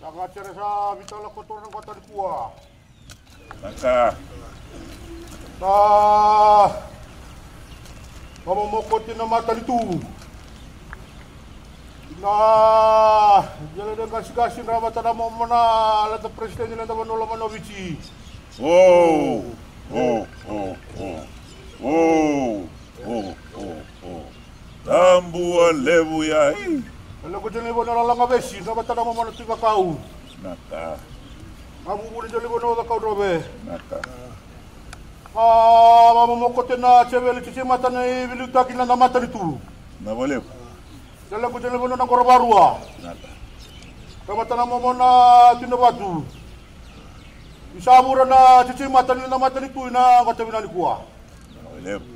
Sangat sa bitala kotor ng kota di kuwa. Naka. Mamamokot na mata nito. Jalan dengan kasih-kasih ramat ada mau mana alat presiden nila naman wala manovici. Tambuan lebu ya. Kalau ko jeli bona lang ngabesi, ramat ada mau mana tiga kau. Naka. Abu budi jeli bona kau robe. Naka. Mamamokot na cewek cici mata na bilu takin na mata nito. Na boleh. Jalan ko jeli bona ng korobarua. Naka. Ramat ada mau mana tinabatu. Isamura na cici mata na mata nito na katabi na kuwa. Na boleh.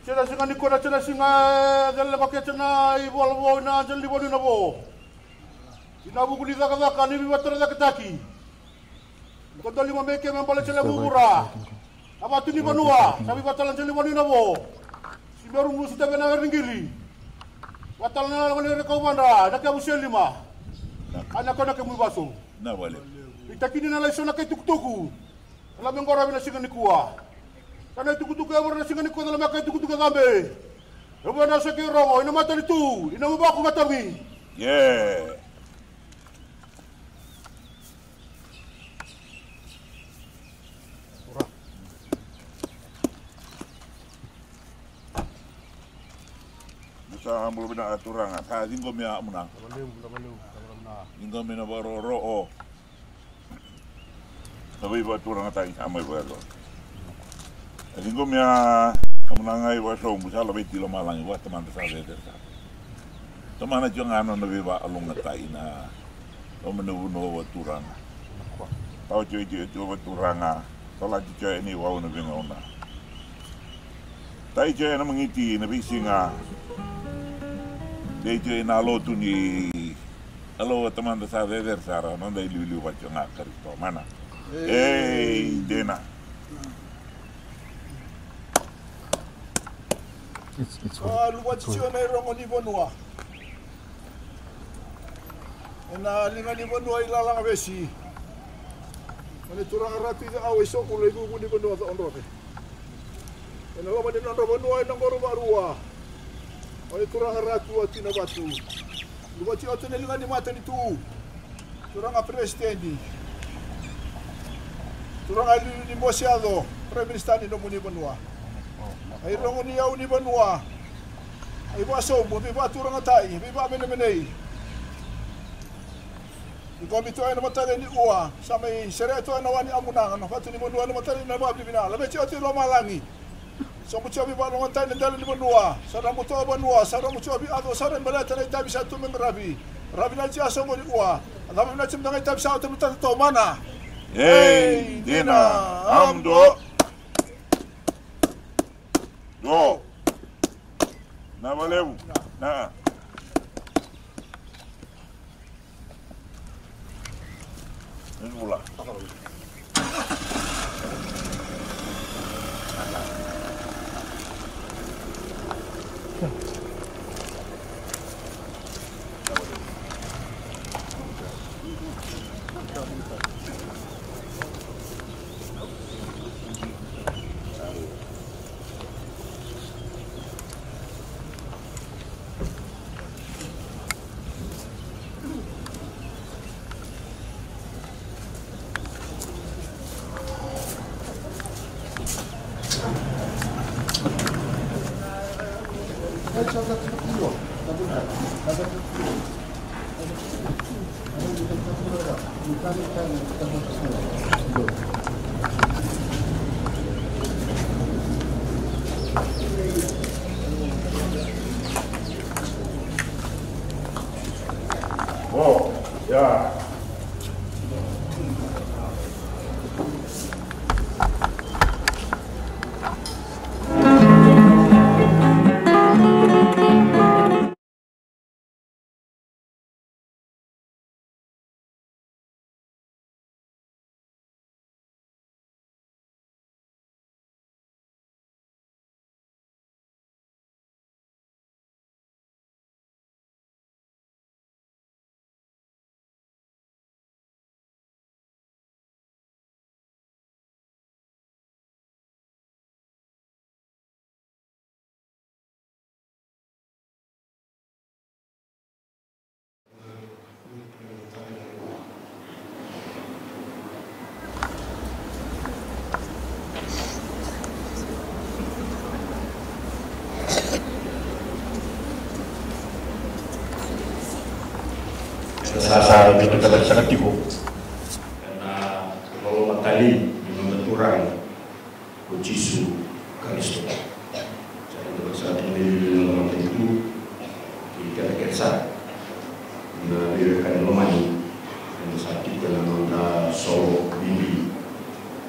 Cina singa ni kona cina singa jalan pakai cina ibu albo na jalan ibu ni nabo. Ina buku ni zaka ni biwa tera zaka taki. Kota lima meke membala cina bubura. Apa tu ni banua? Sabi batalan cina ibu ni nabo. Si baru musi tabe na ringgiri. Batalan na ngani rekau bandra. Nak abu lima. Anak kona kemu baso. Na boleh. Itakini na laisona kay tuktuku. Alam yang gora bina singa ni kuwa. Karena tuku-tuku yang berada singa ni kuwa dalam makai tuku-tuku gambe. Lepas nasa kay rongo, ina mata itu, ina mabaku matami. Yeah. Bisa ambil bina aturan, tak tinggal miak menang. Tinggal mina baru tapi buat orang tak sama baru. Tinggal miak menangai wasong bisa lebih tilo malang buat teman tersabet tersabet. Teman aja ngano lebih ba alung ngatai na. Kau menunggu buat turang. Tahu cuy buat turanga. Kalau cuy ini wow nabi ngauna. Tai cuy na mengiti nabi singa. Dia cuy na lo tu ni. Alo teman tersabet tersara. Nanda ilu baca ngakar itu mana? Dena. Luwat siya na irong ni Bonua. Na linga ni Bonua ilalang besi. Mani turang rati sa away so kulay ko ni Bonua sa onrote. Na laman ni Bonua nang goro barua. Mani turang ratu at tinabatu. Luwat siya na linga ni mata ni tu. Turang a presidente. Turang ali ni Mosiado, Prime Minister ni Muni Bonua. Ay rongo ni yaw ni Banua. Ay baso mo bi baturang atay, bi ba menemenei. Ikaw bito ay namatay ni Uwa, sa may sereto ay nawani amunangan, pati ni Banua namatay na babli bina. Labi siya ti malangi. So mo siya bi ba namatay na dalo ni Banua, sa ramo to Banua, sa ramo siya bi ado sa ren balata na tabi sa tumeng Rabi. Rabi na siya so mo ni Uwa. Alam na siya ngay tabi sa tumeng to mana. Hey, Dina, amdo. Do. Na valeu. Na. Vamos lá. Oh, ya. Sasa itu sangat tipu. Karena kalau matali di menenturan kucisu kalisto. Jadi saat ini dalam itu kita kerja na birakan lumani dan saat itu dalam solo bibi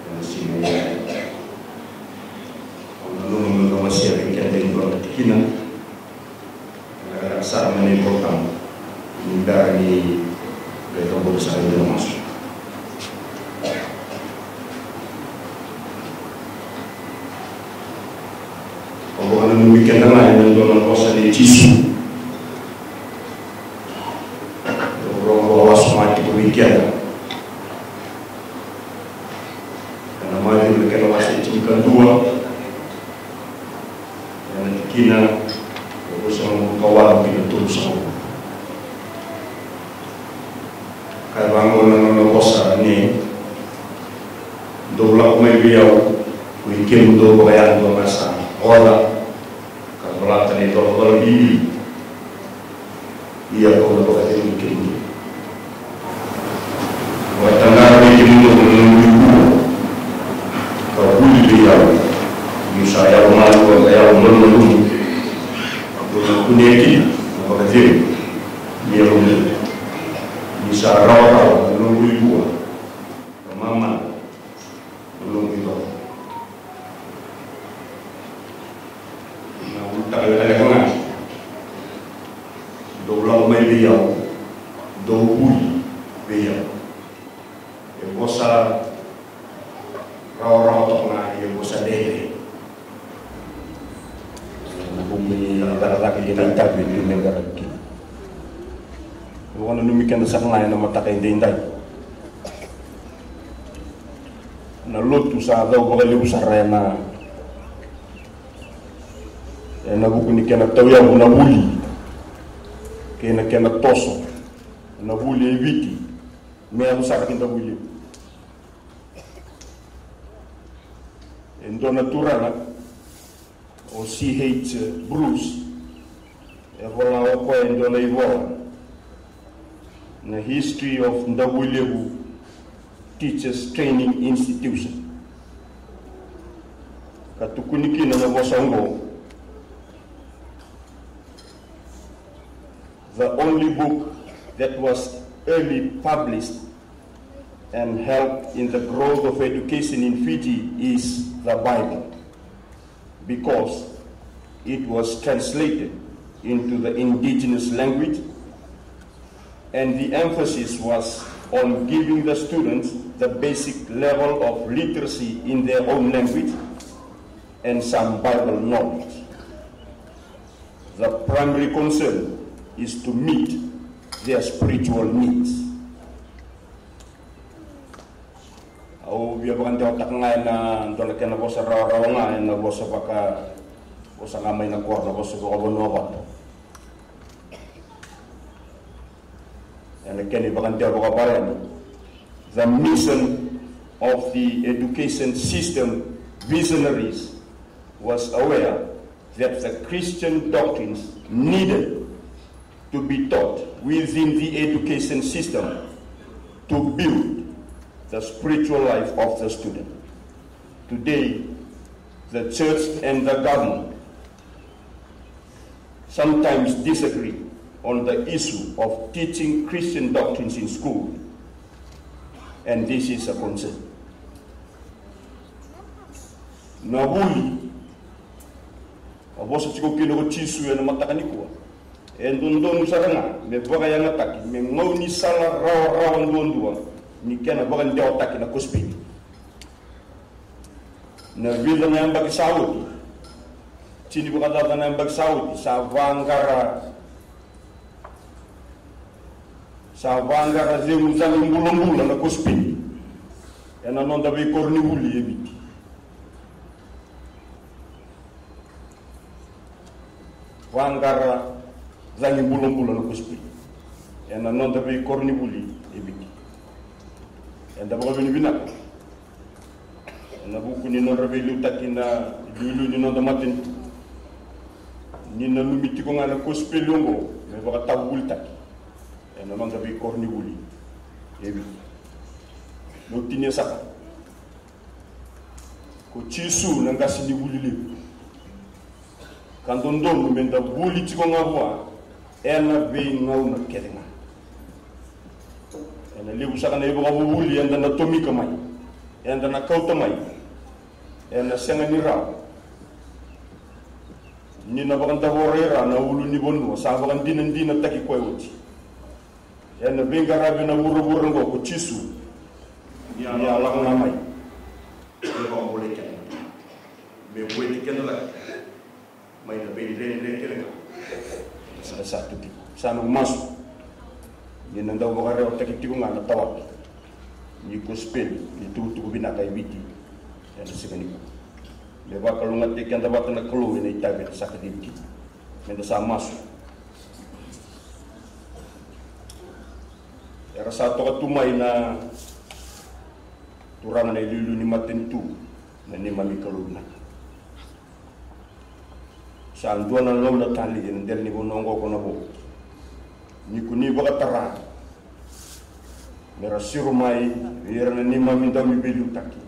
dan sini orang masih ada yang berarti rasa menentukan dari kelompok besar itu masuk. Kalau demikian lain dalam proses di Cisu, orang bawa semacam demikian. Karena maju mereka masih cikan dua, dan kina bersama kawan kita terus sama. Kalau orang kosa ni, dolar mai biau, mungkin do bayar do masa, orang kalau lata ni dolar bibi, ia kau do bayar mungkin. Watanggar ni kita menunggu, kau buli biau, misalnya orang tu bayar menunggu, dolar kunci, apa kecil, dia menunggu. Bisa raw menunggu ibu, mama menunggu ibu. Nah, tak ada mana. Dolar mai biau, dobui biau. Yang bosa raw tak nak, yang bosa deh. Bumi lagi kita tak boleh negara kita. Wana numikan sa lain na matakay dinday. Na lutu sa daw bagaliw sa rena. Na bukuni kena tawya na wuli. Kena toso. Na wuli eviti. Meya sa akin na wuli. Endo natural o CH Bruce. Evola ko endo na ivola. The history of Ndabulebu Teachers Training Institution. Katukuniki na Nabosongo, the only book that was early published and helped in the growth of education in Fiji is the Bible, because it was translated into the indigenous language, and the emphasis was on giving the students the basic level of literacy in their own language and some Bible knowledge. The primary concern is to meet their spiritual needs. Au biya bakan tayo takngay na dole kena bosa raw nga na bosa baka bosa ngamay na kuwar na bosa baka bonobat. The mission of the education system visionaries was aware that the Christian doctrines needed to be taught within the education system to build the spiritual life of the student. Today, the church and the government sometimes disagree on the issue of teaching Christian doctrines in school, and this is a concern. Nabuli, abosa chiko kilo ko chisu ya na matakanikuwa. Endondonu saranga, me baga ya nataki, me ngauni sala rawa ndondua, ni kena baga ndia otaki na kuspini. Na vila na yambagi Saudi, chini baga dada na yambagi Saudi, sa vangara zemu zali mbulambula na kuspini. Ena nonda be korni wuli ebiti. Vangara zali mbulambula na kuspini. Ena nonda be korni wuli ebiti. Enda baga bini binak. Ena buku ni nonda be lutaki na dulu ni nonda matin. Ni na lumiti ko nga na kuspini longo, me baga tabul taki. ena manga bi korni wuli ebi no tinya saka ko chisu nanga sini wuli le kandondon menda wuli tiko ngabwa ena be ngau na kedenga ena lebu saka na ibo gabu wuli enda na tomika mai enda na kauta mai ena senga ni raw ni na bakanta horera na ulu ni bonu sa bakan dina taki kwewuti ena benga rabe na wuro ngo ko chisu ya la na mai e ko mo le ken me weti ken la mai na be le ken sa satu ti sanu masu ni na ndaw bakare o taki tiku ngana tawak ni ko spel ni tu binaka ibiti ena sigani le bakal ngati kan dapat na kelu ini tabe sakit dikit menda sama su era satu katumai na turangan na lilu ni matentu na ni mami kelu na sal dona law na tali en del ni bonongo ko na bo ni kuni bakatara mera sirumai era ni mami dami bilu taki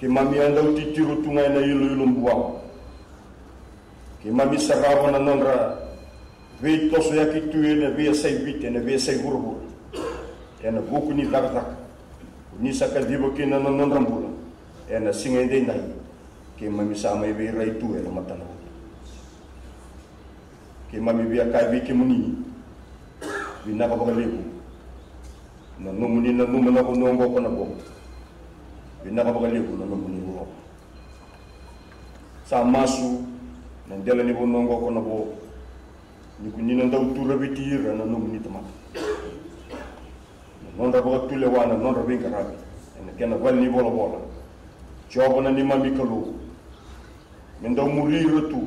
ke mami andau titiru tungai na ilu mbuang ke mami sarawa na nonra vei toso ya kitu ena vei sai bite na vei sai burbur ena buku ni tak ni sakal dibo kina na nonra mbula ena singende nai ke mami sama vei rai tu ena matana ke mami via kai vi ke muni bina ka bakaleku na numuni na numana ko nongo ko na bo bina ka bakaliku na muni wo sa masu na ndela ni bonongo ko na bo ni kunina ndaw tura bitira na muni tama non ra bo tule wana non ra binga rabi en kena walni bola jobo na ni mami kalu men ndaw muri rotu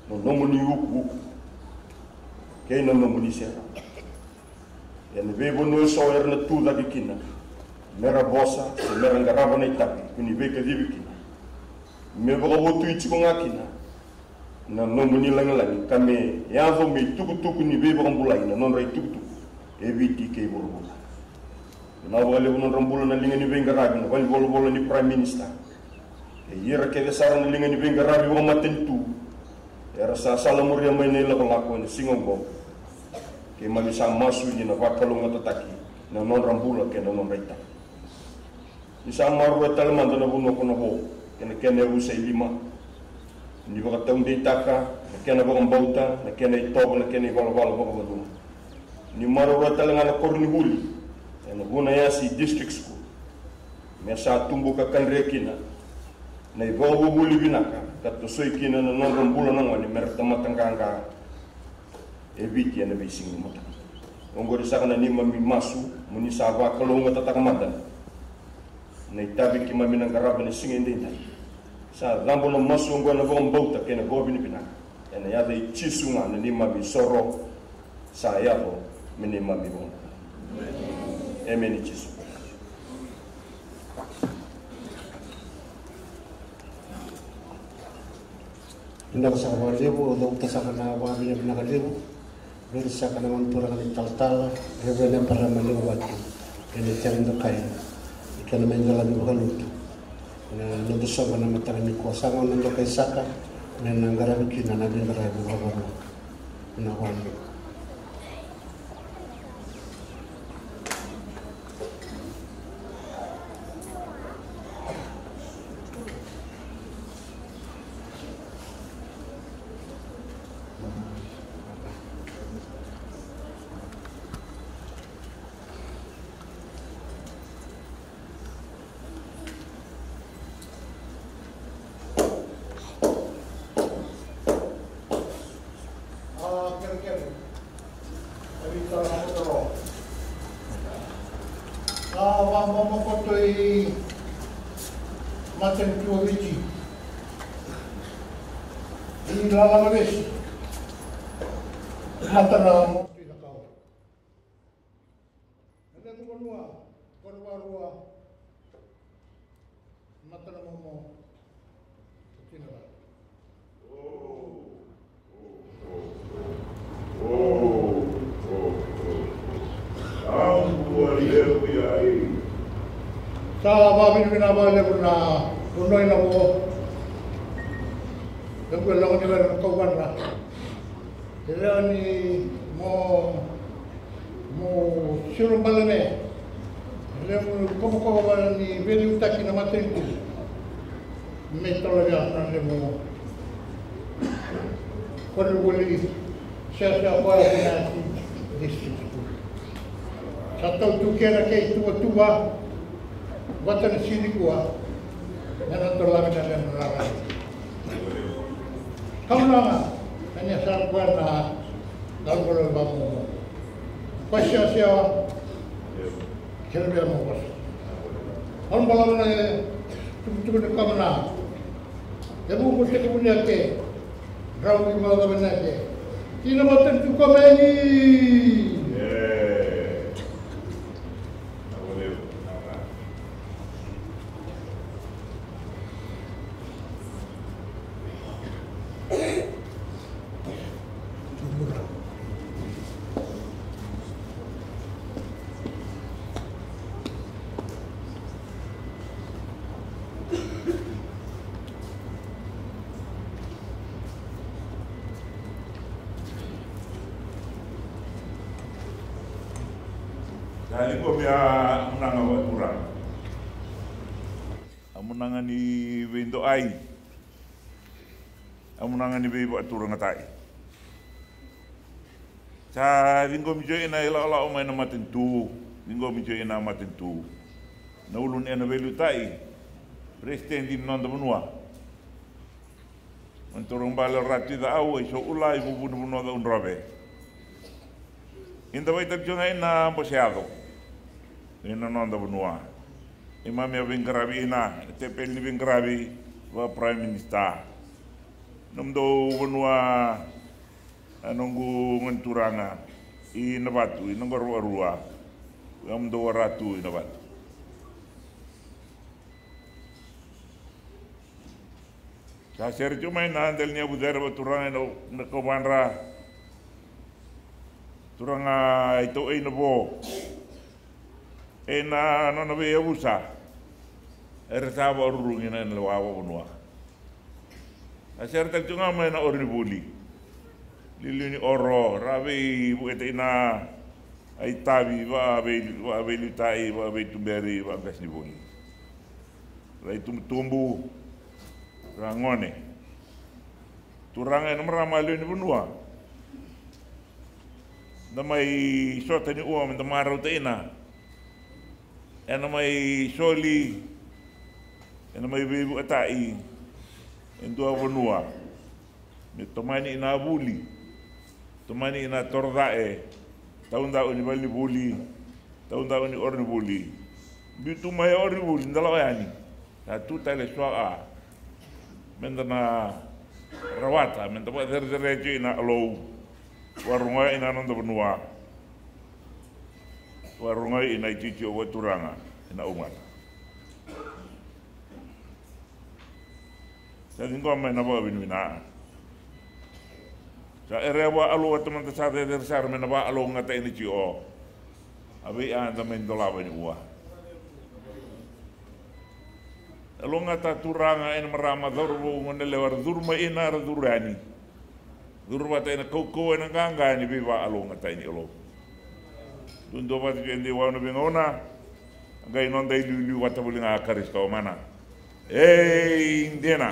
no muni wuku kay na muni sera en bebo no so erna tu la dikina mera bosa se mera ngaraba na itapi kuni beka dibiki me boga wotu ichi ko ngakina na nomuni langalangi kame yazo me tuku ni bebo ngambulai na non rai tuku eviti ke buru na wale non rambula na linga ni benga rabi na wali bolo ni prime minister e yera ke desara na linga ni benga rabi wo matentu era sa salamuria mai ne la ngako ni singombo ke mami sa masu ni na vakalunga tataki na non rambula ke na non rai itapi isa maru talman na buno ko no bo kene usai lima ni baka taunde taka kene baka mbauta na kene itobo na kene wala baka badu ni maru talanga na korni huli na buna yasi district school me sa tumbu ka kanre kina na ibo huli binaka kato soi kina na non rambula na ngani merta matanganga eviti na bising mata ongori sakana ni mami masu muni sawa kalonga tatakamanda na itabi ki mami nang garaba ni singende ita sa rambo no masu ngwa na bom bauta kena gobi ni bina ena ya dei chisunga na ni mami soro sa yabo mini mami bon emeni chisu Indah sa kawalibu do ta sa kana wa mi na kalibu ber sa kana man tura kan tal revelen para malibu wati ene tendo kaya kana mengala ni balut na no so bana matara ni ko sa ngon ndo kay saka na ngara ki na na ngara ni babaru na wani Mamokotoi Maten Tuovici di Lala Mavis Matara Moti Nakau Ada Tuanua Korwarua Matara Momo Tinara Oh. Sa bina na unoy na mo. Nagwala ko nila ng kauban na. Kaya ni mo surong balane. Alam mo kumukuha ni Beli Utaki na matin ko. May talaga na mo. Kung wali siya ako na district school. Sa tao tukera kay tuwa wata na sini kuwa na natulaga na lang nalaran. Kamu nga kanya sa kuwa na dalgol ba mo. Pasya siya kaya mo bos. Ang balang na tutup na kamu na. Debu ko sa kunya ke. Raw ni mga na ke. Tinamatan ko kamay. Dahil ko biya menang awak kurang. Amunangan ni Wendo ai. Amunangan ni Bebo aturang atai. Sa linggo mijo ina ila o mai na matentu. Linggo mijo ina matentu. Na ulun ena velu tai. Presiden di nonda menua. Menturung bala rati da au iso ulai bubu menua da unrabe. Inta vai terjunga ina boseado. Ina nonda benua. Imam ya bingkarabi ina, tepel ni bingkarabi wa prime minister. Nomdo benua anunggu ngenturanga ina batu ina gorwa nomdo waratu ina batu. Sa ser cuma ina andel ni Abu Dhabi baturanga ina kobanra turanga itu ina bo. Ena nona be usa ertaba urungi na lawa bonua aser tel tunga mai na orni buli lilini oro rabi bu etina ai tabi wa be litai wa be tumberi wa kasni buli rai tumbu rangone turanga na maramalu ni bonua damai sota ni uam damarau teina ena mai soli ena mai bebu atai endua bonua me tomani ina buli tomani ina tordae taunda oni bali buli taunda oni orni buli bitu mai orni buli ndalo yani ta tuta le soa mendana rawata menda ba derderejo ina alo warunga ina nonda bonua warungai ina cici o turanga ina umat. Sa ngom na ba binwina. Sa erewa alu teman sa der mena ba alu ngata ini ci o. Abi an tamen dola ba ni uwa. Alu ngata turanga ina marama dorbo ngone war durma ina durani. Durba ta ina koko ina ganga ni biwa alu ngata ini olo. Dundo ba di wana bingona ngai non dai lulu wata bulinga karis ka mana indena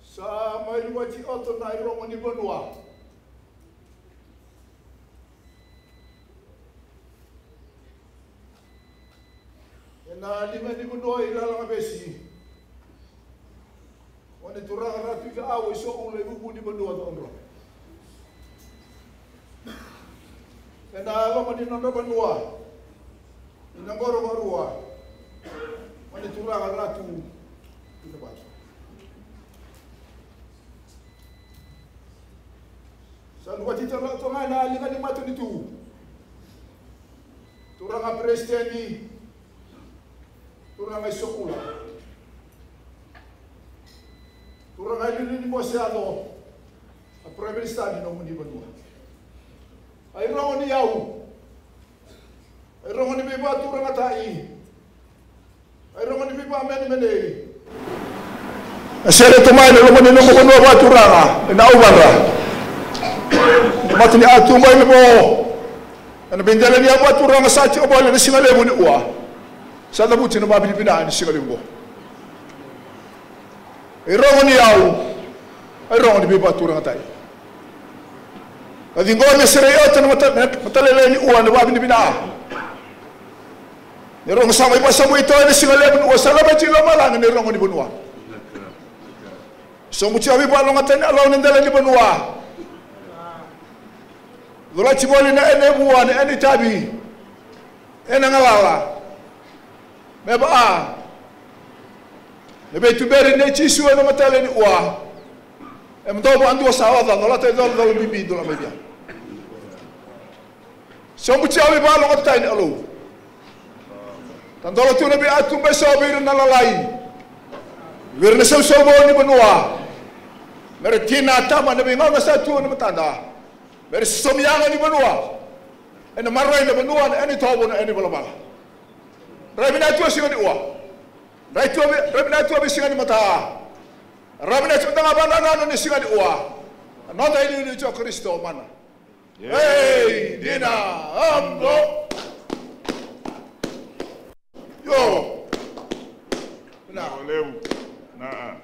sa mai wati oto na iro ni bonua. Na lima ni kuno ila lang besi. Oni turang ratu ka awe so ule bubu di bendua to onro. Kena lo mani nondo bendua. Ina goro gorua. Oni turang ratu kita baca. San wati tara to ngana lima ni matu ditu. Turang presiden ni Turanga isokula. Turanga ilini mo siado. A Prime Minister ni no muni banua. Ai rongo ni au. Ai rongo ni biba turanga tai. Ai rongo ni biba mene. Asere tomai no muni no banua ba turanga. Na ubara. Matini atu mai mo. Ana bendela ni apa turanga sati obole ni singale muni ua. Sa buti no babi bina ni singale mo. Ai rongo ni au. Ai rongo ni biba turanga tai. Adi ngone sereyota na matalele ni ua na babi ni bina. Ni rongo sama ipa samu ito ni singale muni ua. Salama jilo malang ni rongo ni bunua. So muti abi ba longa tani alaw ni ndala ni bunua. Dola chimoli na ene bua na ene tabi. Ene ngalala. Meba a. Nebe tuberi ne chisu na matale ni ua. Mdobo andu sawa da dola te dola bibi dola media. So muti abi ba longa tani alo. Tan dola tu nabi atu be so be na lalai. Wirne so bo ni benua. Mere tina tama nabi nganga sa tu na matanda. Mere somianga ni benua. Ena marai na benua na eni tobo na eni balabala. Rabina tu singa ni ua. Rabina tu singa ni mata. Rabina tu tanga bana ni singa ni ua. Nota ini ni jo Kristo mana. Hey, dina ambo. Yo. Na leu. Na.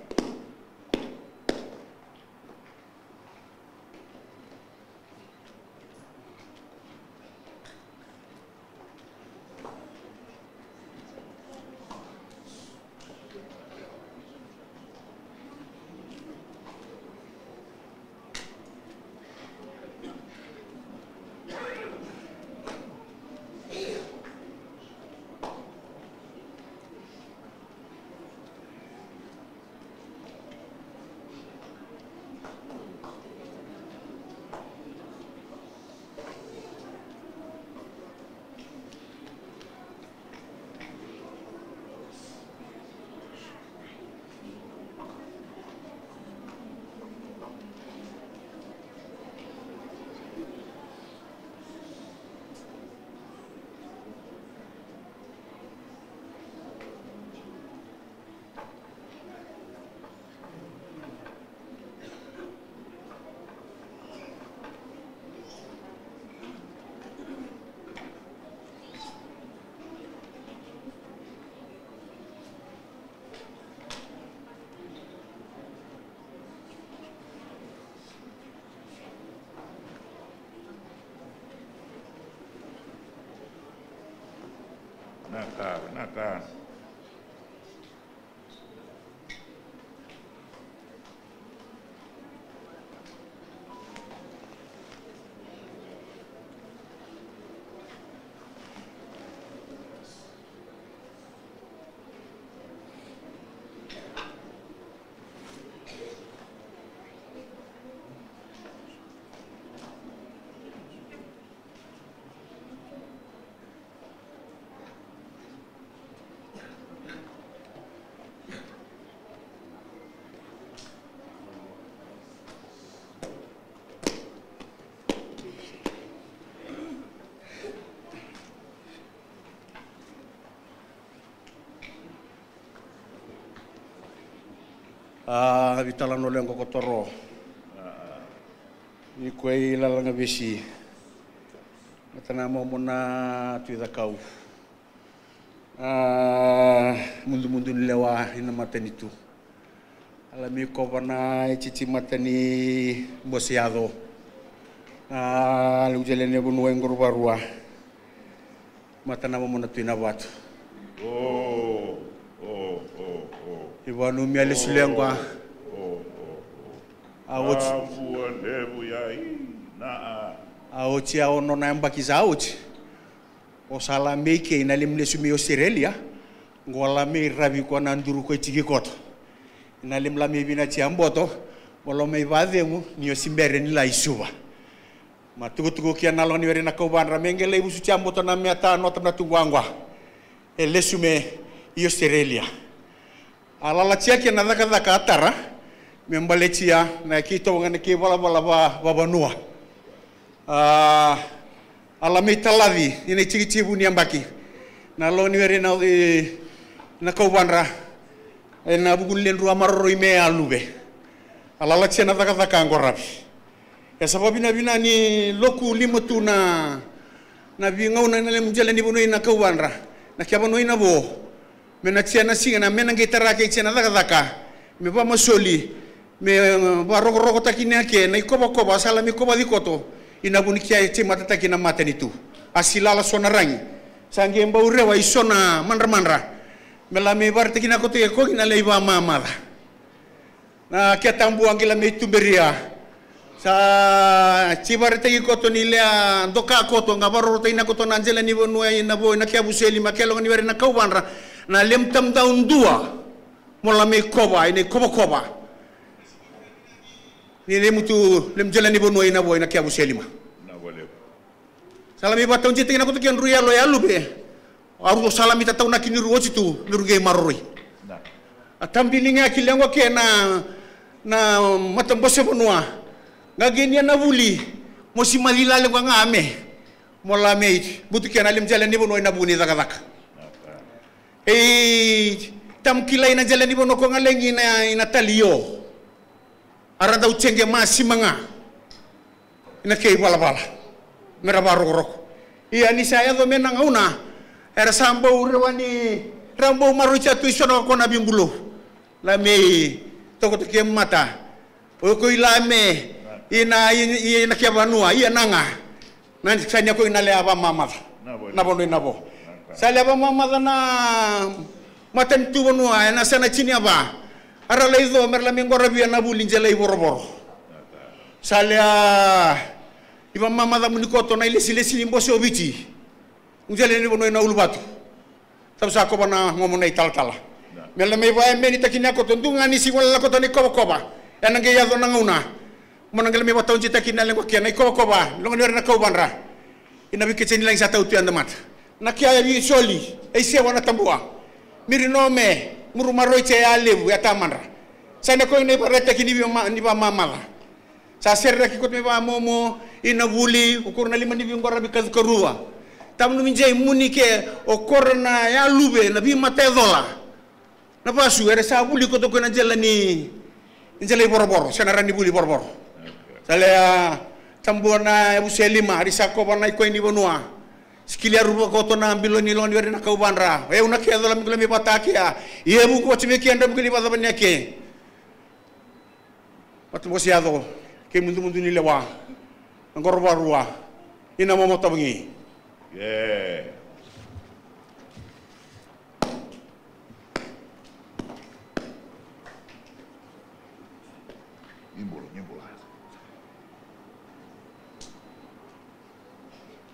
Naka. Vitala no lengo kotoro. Ni koe lalanga besi. Matana mo mona tuida kau. Mundu lewa ina matanitu. Alami ko bana cici matani bosiado. Lujelene bunu engor barua. Matana mo mona tuina watu. Iwanu miale sulengwa. Auchi ono na mbakiza auchi. Osala meke inalimle sumi Australia. Ngola me rabi kwa nanduru ko tigikoto. Inalimla me bina chiamboto. Molo me vadengu ni simbere ni la isuba. Matugo kia nalo ni verena ko banra mengele busu chiamboto na miata nota na tungwangwa. Elesume i Australia. Alalatia ke na daka atara, membaletia na kito ngane ke wala wa Vanua. Ala me talavi ina tiki buni ambaki. Na lo ni were na kaubanra na bugulen ru amarro ime alube. Alalatia na daka angorabi. Ya sababu bina ni loku limatu na bingau na lem jalan ni bunoi na kaubanra. Na kia bunoi na bo. Mena tiana singa na mena gitara ke tiana daka. Me ba masoli. Me ba roko takini ake na ikoba sala me koba dikoto. Ina buni kia te mata takina mata nitu. Asilala sona rangi. Sange mbau rewa isona manra. Mela me bar takina koto e ko ina leiba mamada. Na kia tambu angela me tumberia. Sa cibar tegi koto ni lea doka koto ngabaro tegi na koto nanjela ni bonua ina bo ina kia buseli makelo ni were na kaubanra na lem tam daun dua mola me koba ina koba ni lemutu lem jela ni bonua ina bo ina kia buseli ma na boleh salami batau jete ina koto kian ruya lo ya lube aru salami tatau na kini ruo situ nuruge maroi na atambilinga kilengwa ke na matam bose bonua ngagenia na vuli mosi malilale kwa ngame mola mei butu kiana lim jalan ni bono ina buni daka tam kilai na jalan ni bono ko ngalengi ina talio arada uchenge masi manga ina kei bala mera barok iya ni saya do menang una era sambo urewani rambo marucha tu isono ko na bimbulo la mei toko to kiem mata o ko ilame ina kia Vanua ia nanga nanti sanya ko ina le aba mama na bono ina bo sale aba mama na maten tu Vanua na sana chini aba ara leizo merla mengora bia na bulin jela iboro sale iba mama da munikoto na ile sile mboso obici unjele ni bono ina ulubatu tabsa ko bana ngomong nei tal-tala merla me va meni takina ko tundunga ni si wala ko tani koba enange ya do nanguna mananggal me batau cita kina lengko kia na koba long ni na kaubanra ina bi keceni lang sa tau tu andamat na kia bi soli ai sia wana tambua miri nome muru maroi ce alebu ya tamanra sana ko ni pareta kini ni ba mama sa serra ki kot me ba momo ina vuli ukur na lima ni bi ngora bi karua tam nu minjai muni ke o korna ya lube na bi matedola na pasu ere sa vuli ko to ko na jelani injele boro sana rani vuli boro Salea tambona buselima risako bana iko ini bonua skilia rupa koto na ambilo ni loni were na kaubanra una kia dola mikula mi patakia ie buku wachime kia anda mikuli bata banyake watu bosiado ke mundu ni lewa ngorwa ruwa ina momoto bengi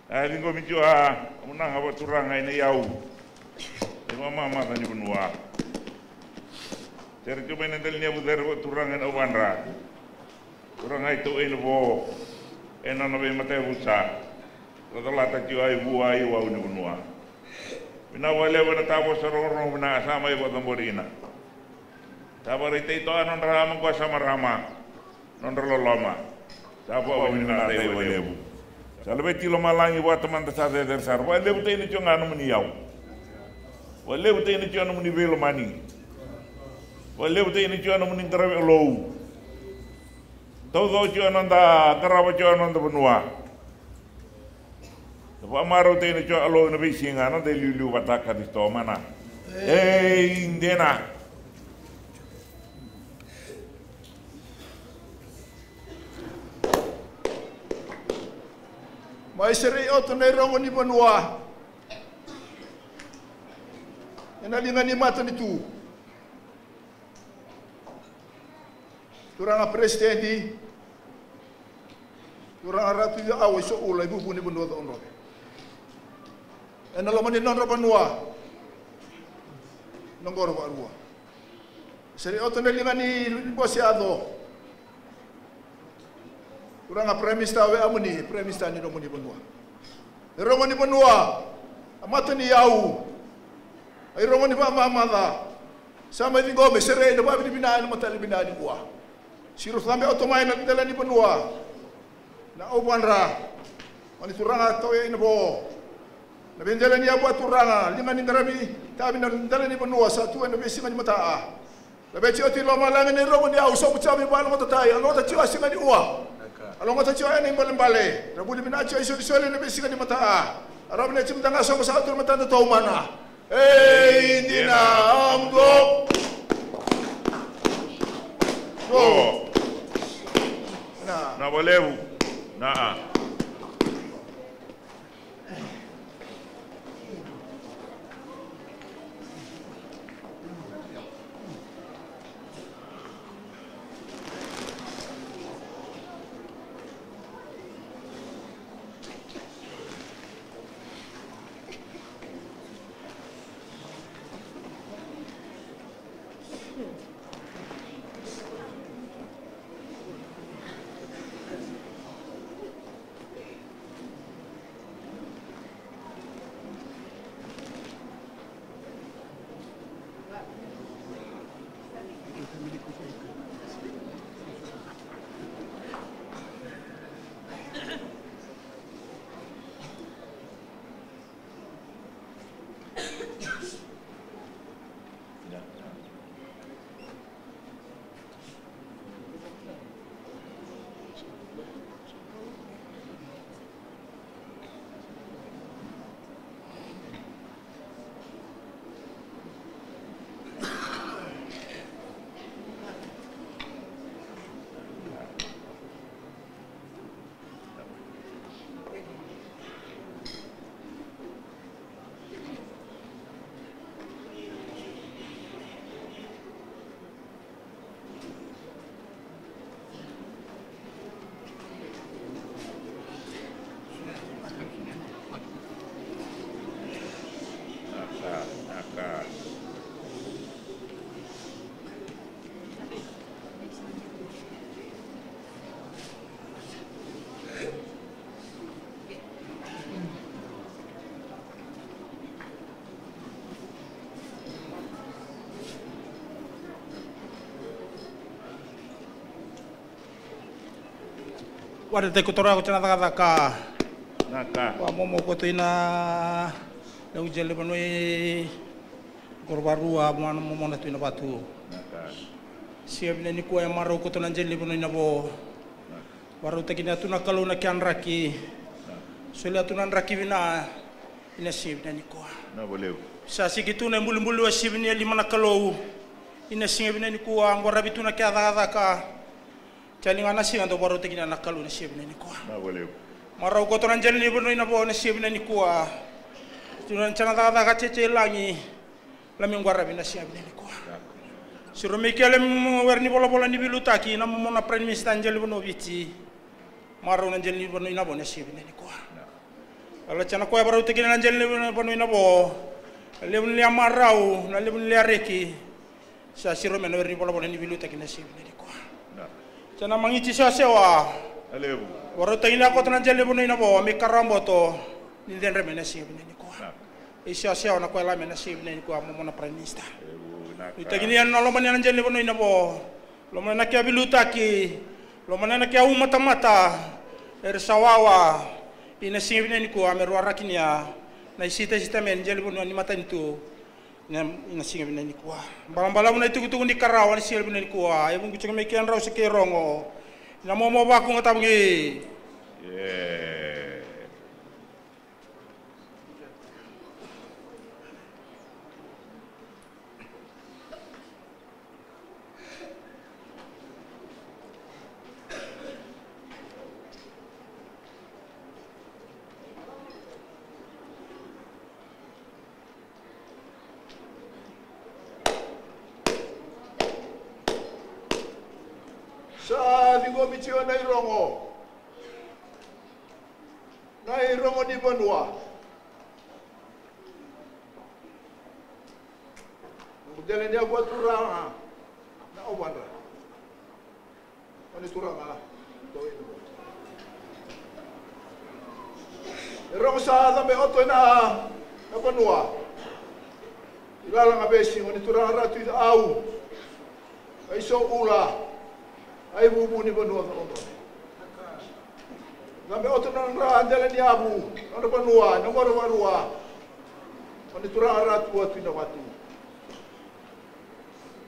Ringo mitua unang hawa turang ina yau. Mama tani Vanua. Ter coba nanti ni abu der turang ina Vanra. Turang itu ina bo ina nabe mate busa. Rotala ta jiwa ibu ayu wa ina Vanua. Bina wale wana tabo sorong bina sama ibu tamborina. Tabo rite itu anon rama gua sama rama. Non loloma. Tabo ina tai wale. Kalau beti lo malangi buat teman tersade tersar, wale utai ni cionga anu meni yau, wale utai ni cionga anu meni belo mani, wale utai ni cionga anu meni karabe low, tahu cionga nanda karabe cionga nanda Vanua, tapi amaru utai ni cionga low nabi singa nanda liu bataka di sto mana, indena. Mai seri oto nei rongo ni Vanua. Ena linga ni mata ni tu. Turang a presidenti. Turang a ratu ya awe so ula ibu ni Vanua to ono. Ena lo mani non Vanua. Nongoro wa rua. Seri oto nei linga ni bosiado. Kurang Prime Minister we amuni, Prime Minister ni Romani Vanua. Romani Vanua, amata ni yau. Ai rongo ni ba mama sama ni gome sere na ba binaan na matali binaan kuwa. Siro sambe otomai na dala ni benua. Na obanra. Mani turanga to ina bo. Na bendela ni abu turanga lima ni ngarabi tabi na dala ni benua satu na besi ni mata. Na beci oti lo malanga ni rongo ni au so bucabi ba lo tatai alo ta ciwa singa ni uwa. Alo ngata ciwa ni mbale. Na budi bina ciwa iso disole na besi ni mata. Arab ni cim tanga so sa atur mata to mana. Dina amgo. Go. Na bolevu. Na. Wada te kotora ko tana ka Naka. wa momo ko tina le ujele banoi korbarua mwana momo na tuina batu Naka. siabina ni ko ya maro ko tana jele banoi na bo waru tekina tuna kalau na kianraki sole tuna raki vina ina siabina ni ko Na bolevu. sa sigitu na mbulu wa siabina lima na kalau ina siabina ni ko angora bituna kya ka Jaling anak sih untuk baru tegina nak kalau nasiib ni kuah. Na bolevu. Marau kotoran jalan ni benar ina bawa nasiib ni kuah. Tuan cina tak kacece lagi. Lami ngwarabi nasiib ni kuah. Suruh mikir lem warni bola ni bilu taki. Namu mana prime minister anjali benar bici. Marau anjali ni benar ina bawa nasiib ni kuah. Kalau cina kuah baru tegina anjali ni benar ina bawa. Lem ni amarau, lem ni areki. Saya suruh mana warni bola ni bilu taki nasiib ni kuah. Cana mangici sewa. Alevu. Waru tengina ko tanan jale bono ina bo mi karambo to ni den remena sibi ni ko. Isya sewa na ko la mena sibi ni ko mo na prime minister. Ni tegini an lo manan jale bono ina bo. Lo mana kya bilutaki. Lo mana kya umata ersawawa. Ina sibi ni ko ameru arakinia. Na isita men jale bono ni mata itu. Ina singa bina ni kuah. Balang-balang na itu kutu ni karawan sial bina ni kuah. Ayam kucing mekian rau sekerongo. Ina mau baku ngatam gi. Yeah. Sa ligo bicio na irongo. Na irongo di Banua. Jalan dia buat turang na obandra. Ani turang Irongo sa sampai oto na Banua. Ilala ngabesi ngoni turang ratu itu au. Ai so ula. Ai bubu ni banua ono. Ngambe oto nang ra andele ni abu. Ono banua, nomor banua. Oni turang ratu atu ina watu.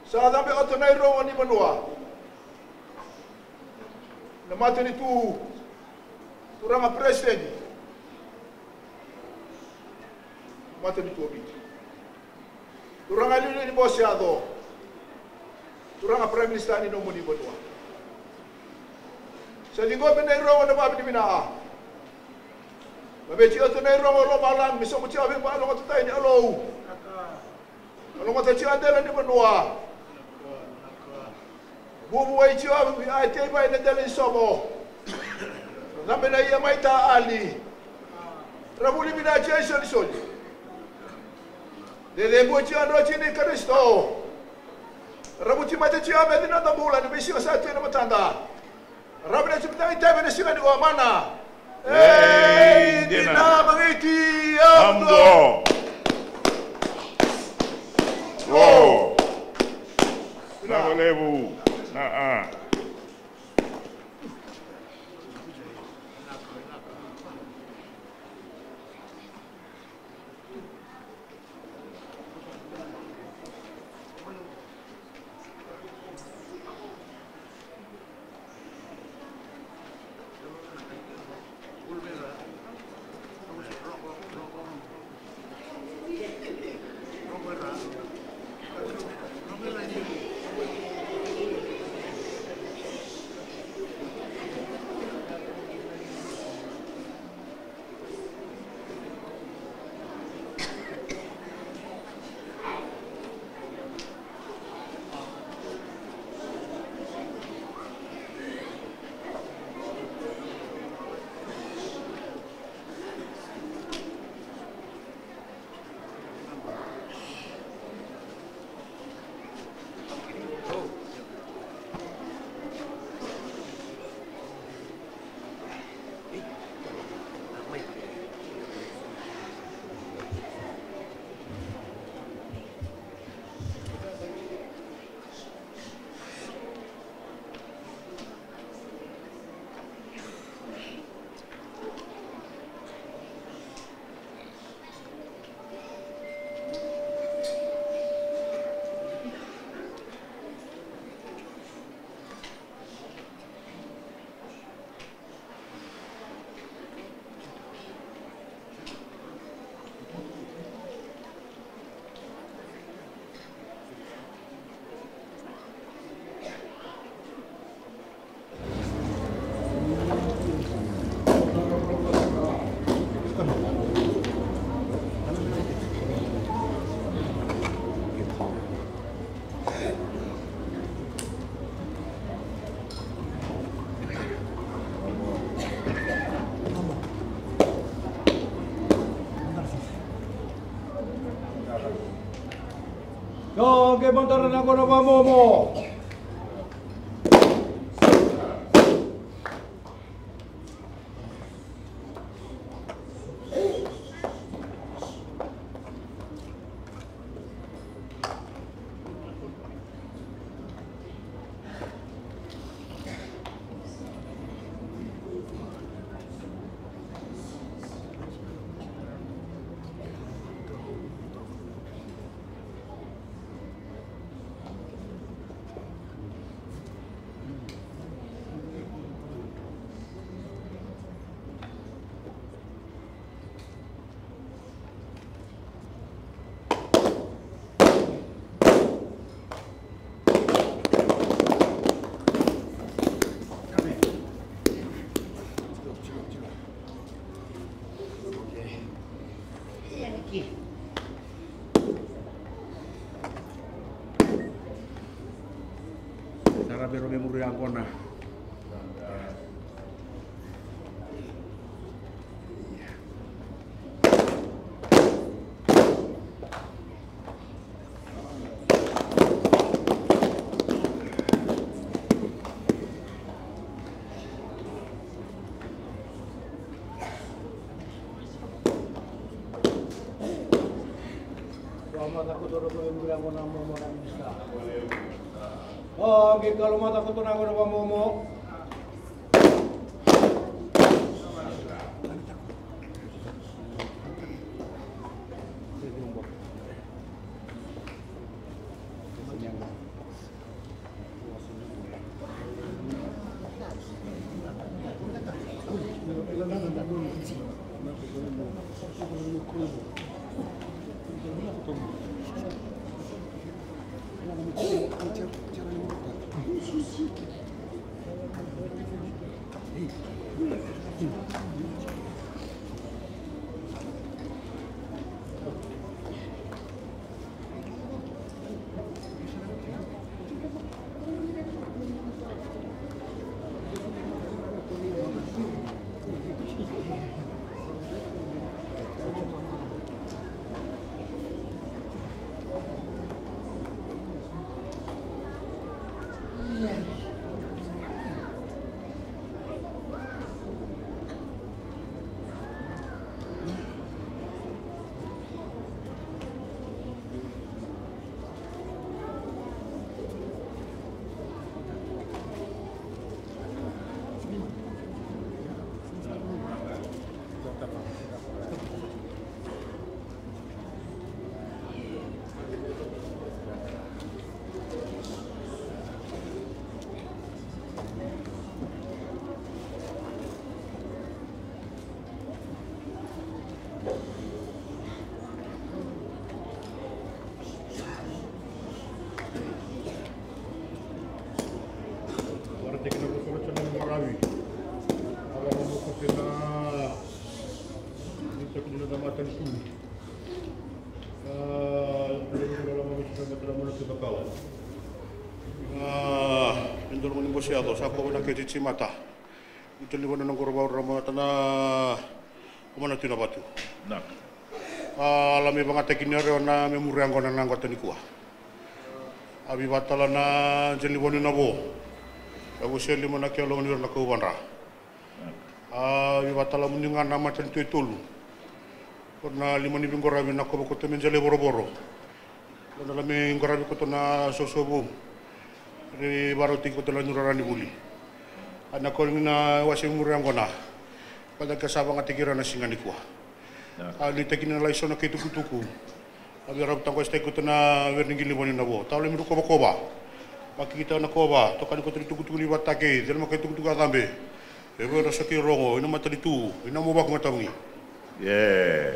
Sa ngambe oto nai ro ni banua. Na mate ni tu turang presiden. Mate ni tu obi. Turang ali ni bosiado. Turang prime minister ni nomo ni banua. Sa linggo benai ro na babi bina. Babe ci oto nai ro lo malang miso mo ci abi ba lo to tay ni alo. Alo mo ta ci andela ni banua. Bubu ai ci abi ai te ba ni dele somo. Nambe na ia mai ta ali. Rabuli bina ci ai soli soli. Dede mo ci andro ci ni Kristo. Rabuti mate ci abi na da bula ni bisi sa te na matanda. Rabbi cipta ita bena sila di mana? Dina mangiti amdo. Oh. Na lebu. Na Yo, que montaron a Cono Momo. Pero me murió en Kona. mata ko toro ko bilang ko na momo na bisa. Oh, kalau mata ko toro ko momo. Siato, sako na kiti chimata. Ito ni wana nangoro ba ramo tana kumana tina batu. Nak. Alami banga tekinere na memuri angona nango tani kuah. Abi batala na jeli woni nabo. Abu seli mana ke lo ni na ko wanra. Abi batala muninga nama tani tuitulu. Karena lima ni bingora bi na ko ko temen jele boro-boro. Karena lami ngora bi ko to na sosobu. Dari baru tinggal telah nurani buli. Anak kau mina wasing murang kona. Pada kesabang atikiran nasingan ikwa. Ali tekin na laisona ke tuku-tuku. Abi rab tangko stek ko na werningil liboni nabo. Tawle miru koba. Baki kita na koba, to kan ko tuku-tuku li batake, del makai tuku-tuku atambe. Ebe rasa ki rongo, ina matali tu, ina mo bak matangi. Yeah.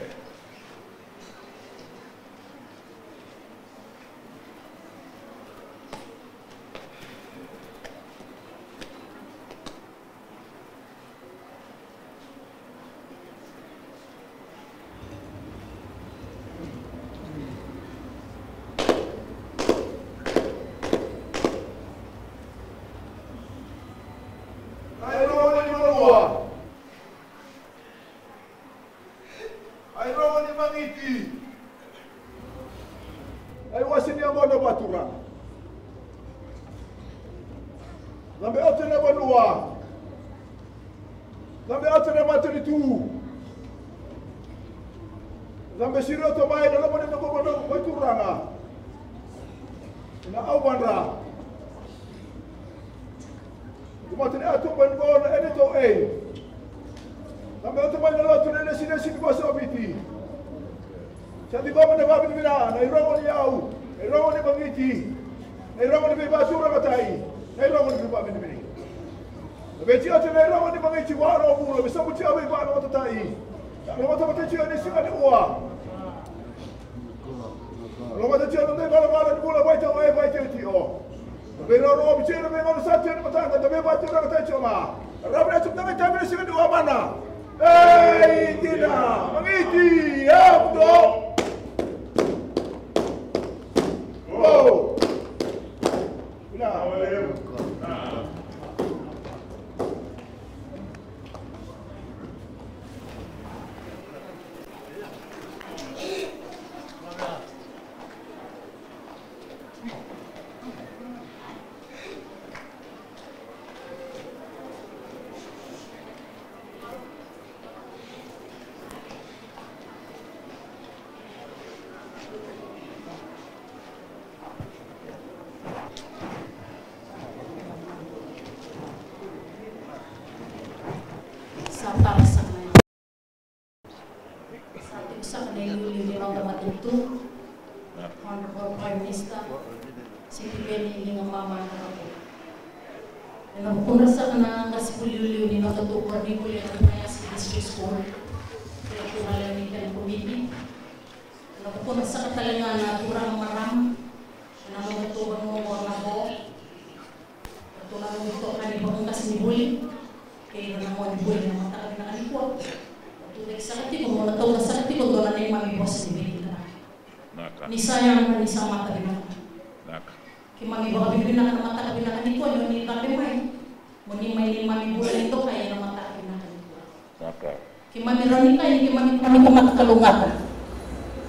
Satu sa kanayuli ni mga matuto, Honorable Prime Minister, si Pibeni ni nga mama na ako. Napunta sa kanang kasipulyo ni natutukor ni Kuya na sa district school. Kaya kumala ni kan committee. Napunta sa katalangan na turang maram. Namutubang mo mga ako. Tulad mo ito kanibang kasi ni Buli. Kaya naman ni Buli na matakabi na kanikuwa. Tulad sa kati ko, mga taon na sa kati ko, doon na yung mami boss ni Betty na. Ni sayang na ni sa matakabi na. Kaya mami baka bibili na matakabi na kanikuwa, yun ni tabi mo eh. Muni may ni mami Buli ito, kaya na matakabi na kanikuwa. Kaya mami Ronica, kaya mami kumatakalungatan.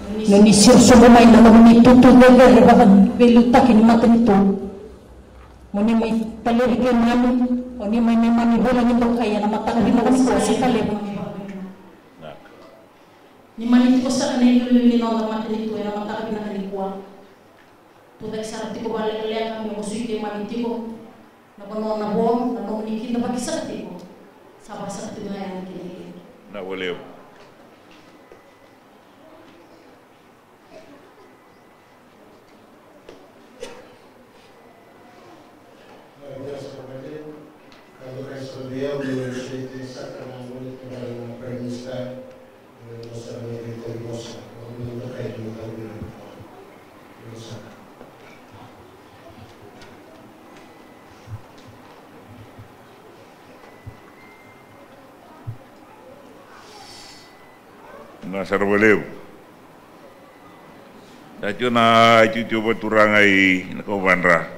Nung isirsulumay na mga tutulog bakit belutakin mata nito. Muni may palirigyan namin, muni may manibulan nito kaya na matakabi na kanikuwa si Kaleb. Ni manit ko sa kanil ni nong mata nito na matakabi na kanikuwa. Tudak sa rati ko balik lihat kami musuh manit ko. Nakono na bom, nakono ni kita bagi sa rati ko. Sabah sa rati na yan kini. Na boleh. Nasar boleh. Dacu na cuba turangai nakobandra.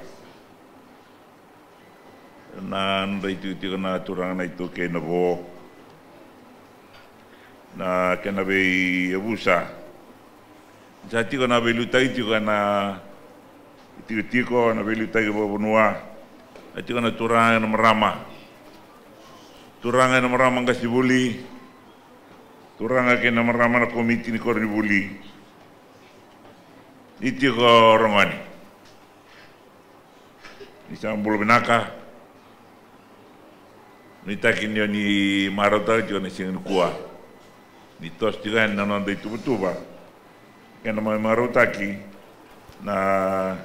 Na ndai cuci na turang na itu kena bo. Na kena be abusa. Jadi kena be lutai juga na itu ko na be lutai bo benua. Jadi kena turang na merama. Turang na merama kasih buli. Turang aja nama ramana komiti ni korni buli. Itu ko rongani. Ni sambul benaka. Ni takin ni marota jo ni sing kuah. Ni tos juga nanon de itu betul ba. Kena mai marota ki na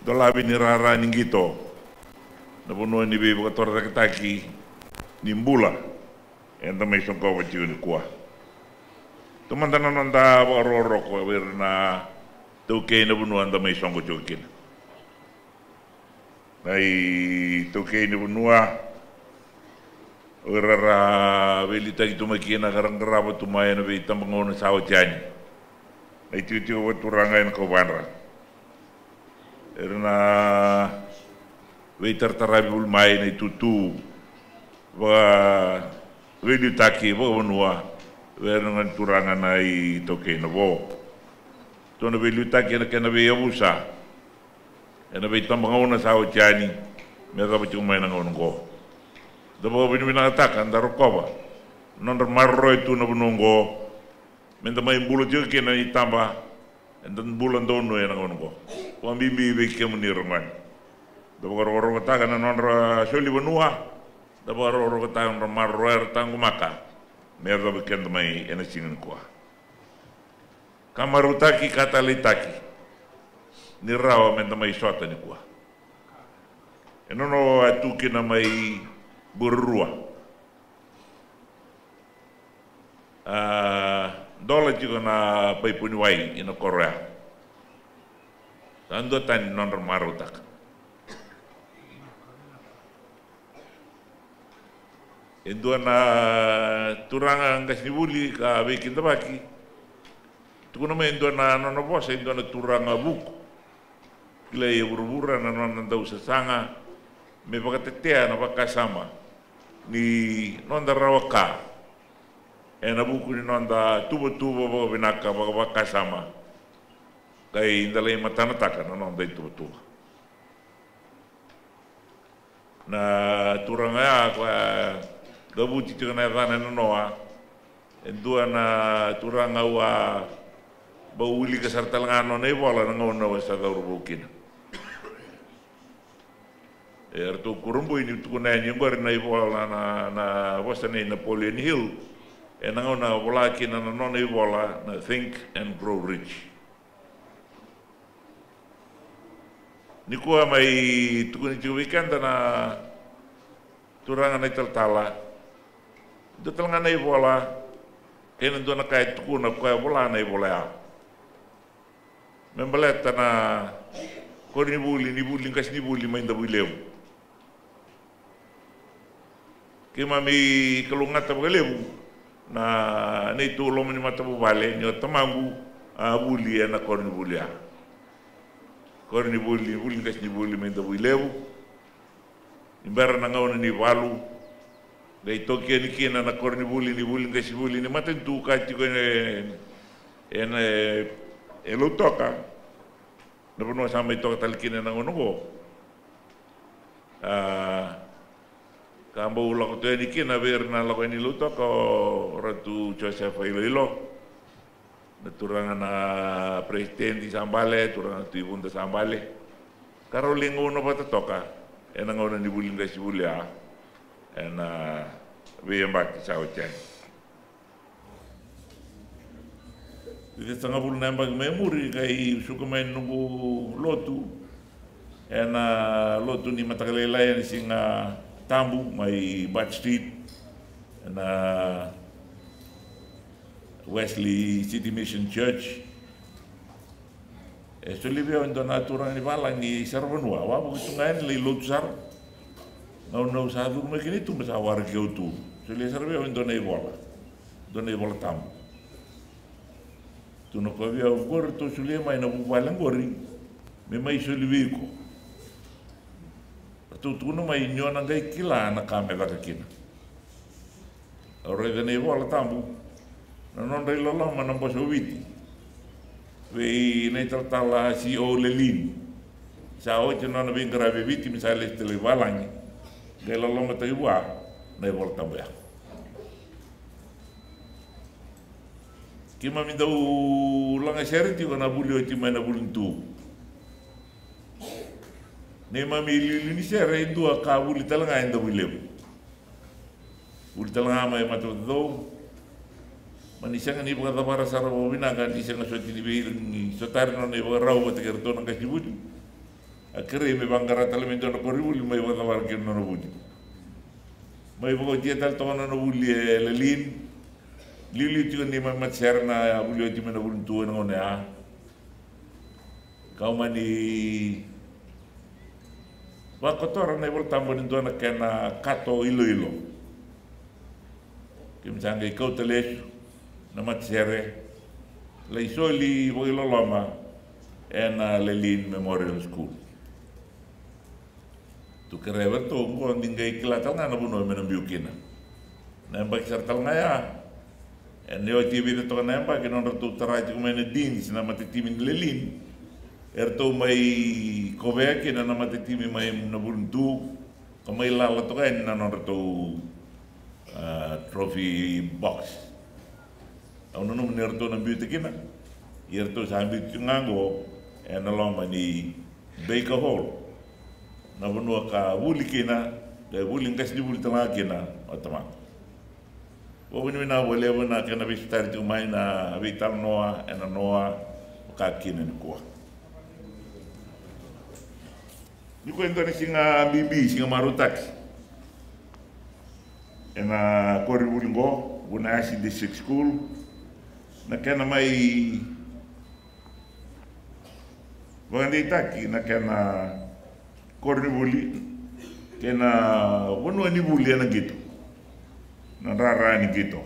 dolabi ni rara ni gitu. Na bono ni be ko torra taki ni mbula. Enta may sungkaw at yun kuwa. Tumandanan ang roro ko, na tukay na bunuan da may sungkaw chukin. Ay tukay na bunua, rara belita ito makina karang-karaba tumaya na belita mga unang sawat yan. Ay titiyo ko turangay na kawanra. Na belita tarabi ulmay na itutu. Wedi taki bo benua, dengan turangan ai toke na bo. Tona wedi taki na kena be abusa. Ena be tambang ona sa ojani, mera ba cuma na ngon ko. Dabo bini bina atakan daro koba. Non marro itu na bunongo. Menta mai bulu juga kena itamba. Endan bulan dono ya ngon ko. Wan bimbi be kemu ni roman. Dabo ro atakan non ra soli benua. Dapat orang kata orang marwar tangguh maka, mereka bikin temai energi kuah. Kamarutaki kata litaki, ni rawa mentamai suatu ni kuah. Enono atuki namai berruah. Dolar juga na pai puniwai ino Korea. Tando tan non marutak. Itu na turangan kasih buli ka bikin tabaki. Tu nama itu na nono bos itu na turanga buku. Kila ya buru-buru na nono tahu sesanga. Me pakatetea na pakasama. Ni nonda rawaka. Na buku ni nonda tubo-tubo bawa benaka bawa pakasama. Kay indalay matanataka na nonda itu betul. Na turanga kwa gabuti tu kena rana noa, endua na turanga wa bauli kesartalangan nona ibola na ngona wasa daurubukin. Tu kurumbu ini tu kena nyunggar na ibola na wasa na Napoleon Hill, e nangona wala ki na nona I wala na think and grow rich. Ni kua mai tukuni tiu weekend na turanga nei taltala. Do talanga nei wala e na dona kai tukuna kua wala nei wala. Membaleta na kori ni buli kas ni buli mai nda buleu. Ke mami kalungata bagaleu na nei tu lomo ni mata bale ni tamangu a buli na kori ni bulia. Kori ni buli kas ni buli mai nda buleu. Imbara na ngauna ni walu. Dai toki ni kina na kori ni buli kas buli ni mata tu ka ti ko e lo toka na pono sama I toka talkina na ngono go kambo ulo ko te ni kina ver na lo ni lo toka ratu Joseph Iloilo na turanga na presidente Sambale turanga tu ibunda Sambale karolingo no bata toka e na ngono ni bulinga sibulia na we mbaki sao chen. Ite tanga bulu namba memori kai suka main nunggu lotu na lotu ni matakalela ni singa tambu mai Bat Street na Wesley City Mission Church so libya ndo natura ni bala ni sarvanua wa bu tungan le lotu sar no sa du me kini tu masa war ke utu so le sarvia ndo nei bola tambu tu no pavia o gor to sulia mai na buwalang gori me mai soliviko tu no mai nyona ngai kila na kame la kina ore de nei bola tambu no non dai lo ma na boso viti ve nei tratala si o lelin sa o no na vin grave viti mi sa le tele valangi de lo ma tai wa nei bola tambu ya Kima minta langa seri ti kana buli o ti mai na bulin tu. Ne mami lili ni seri indu ka buli talanga inda bulem. Buli talanga mai mato do. Mani sanga ni buka tabara sara bo bina kan di sanga soti ni bir ni sotar no ne bo rau bo te kerto na kasi buli. Akere me bangara talemento no koribuli mai bo tabara ki no buli. Mai bo ti tal to no buli lelin. Lili tu ni mamat serna buli tu mana buli tu ngone a kau mani wa kotor na bol tambo ni dona kana kato ilo kim sangai kau teles na mat sere le soli bo ilo lama ena Lelin Memorial School tu kerever tu ngo ndingai kilata ngana buno mena biukina na mbak sartal ngaya ne o TV de to namba que non ratu taraji como ne din sina matitimi Lelin erto mai kovea que na matitimi mai na buntu como ila la to na non ratu trophy box au no no erto na biute kina erto sambi tungango na loma ni Baker Hall na bunua ka buli kina de buli ngas di buli tanga kina otama o ni na wale na kana visitar tu mai na vital noa ena noa ka kinen ko ni ko endo ni singa bibi singa marutak ena koribulingo una asi district school na kana mai wandi taki na kana koribuli kena wono ni buli na gitu na rara ni gitu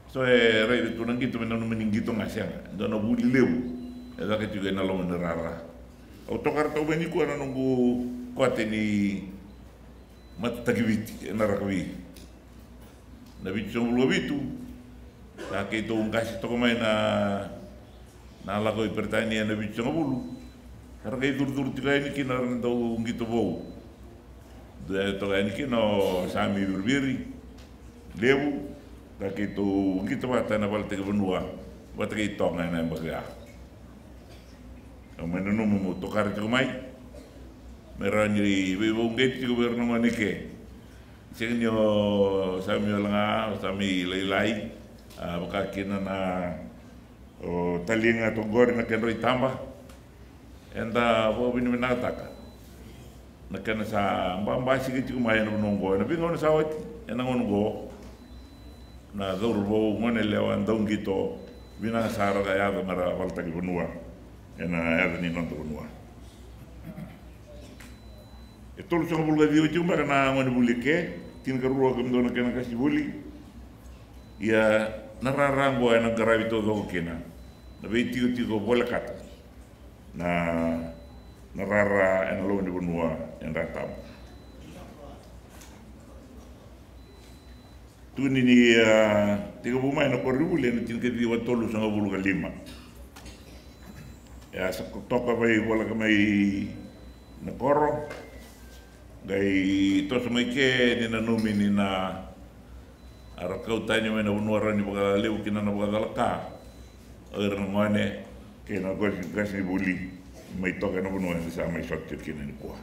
so rei tu nang gitu mena no meningito ngasiang dono buli leu eda ke juga na lo rara o tokar to beni ko na nungu kote ni mat tagiviti na rakawi na bicho lo bitu ta ke to ngasi to mai na la ko pertania na bicho bulu karena itu dur tiga ini kina do ngito bo de to ini kino sami berbiri lebu da ke to ngito bata na balte ke benua bata ke tonga na baga o meno no mo tokar to mai merani we bo ngeti governo manike Singyo sami langa sami lailai baka kina na talinga to gor na kenro itamba enda bo bini menataka na kana sa mbamba sigi ti kumaya no nongo na bingo na sawat ena ngongo na dorbo ngone lewan dongito bina sara ga ya mara walta ki bunua ena ya ni non bunua tolu sanga bulga dio cuma kana ngone bulike tin garuo kam dona kana kasi buli ya nararango ana garavito do kena na beti ti go bola kata na narara ana lo ni bunua en ratam tuni ni tiga buma na korule na tin ke di tolu sanga bulga lima ya sakotoka bai bola kamai na koro gai to semai ke ni na numi ni na ara kau tanya mena unwara ni baka leu kina na baka dalaka er ngone ke na gas ni buli mai to ke na bunwa ni sa mai shot kina ni kwa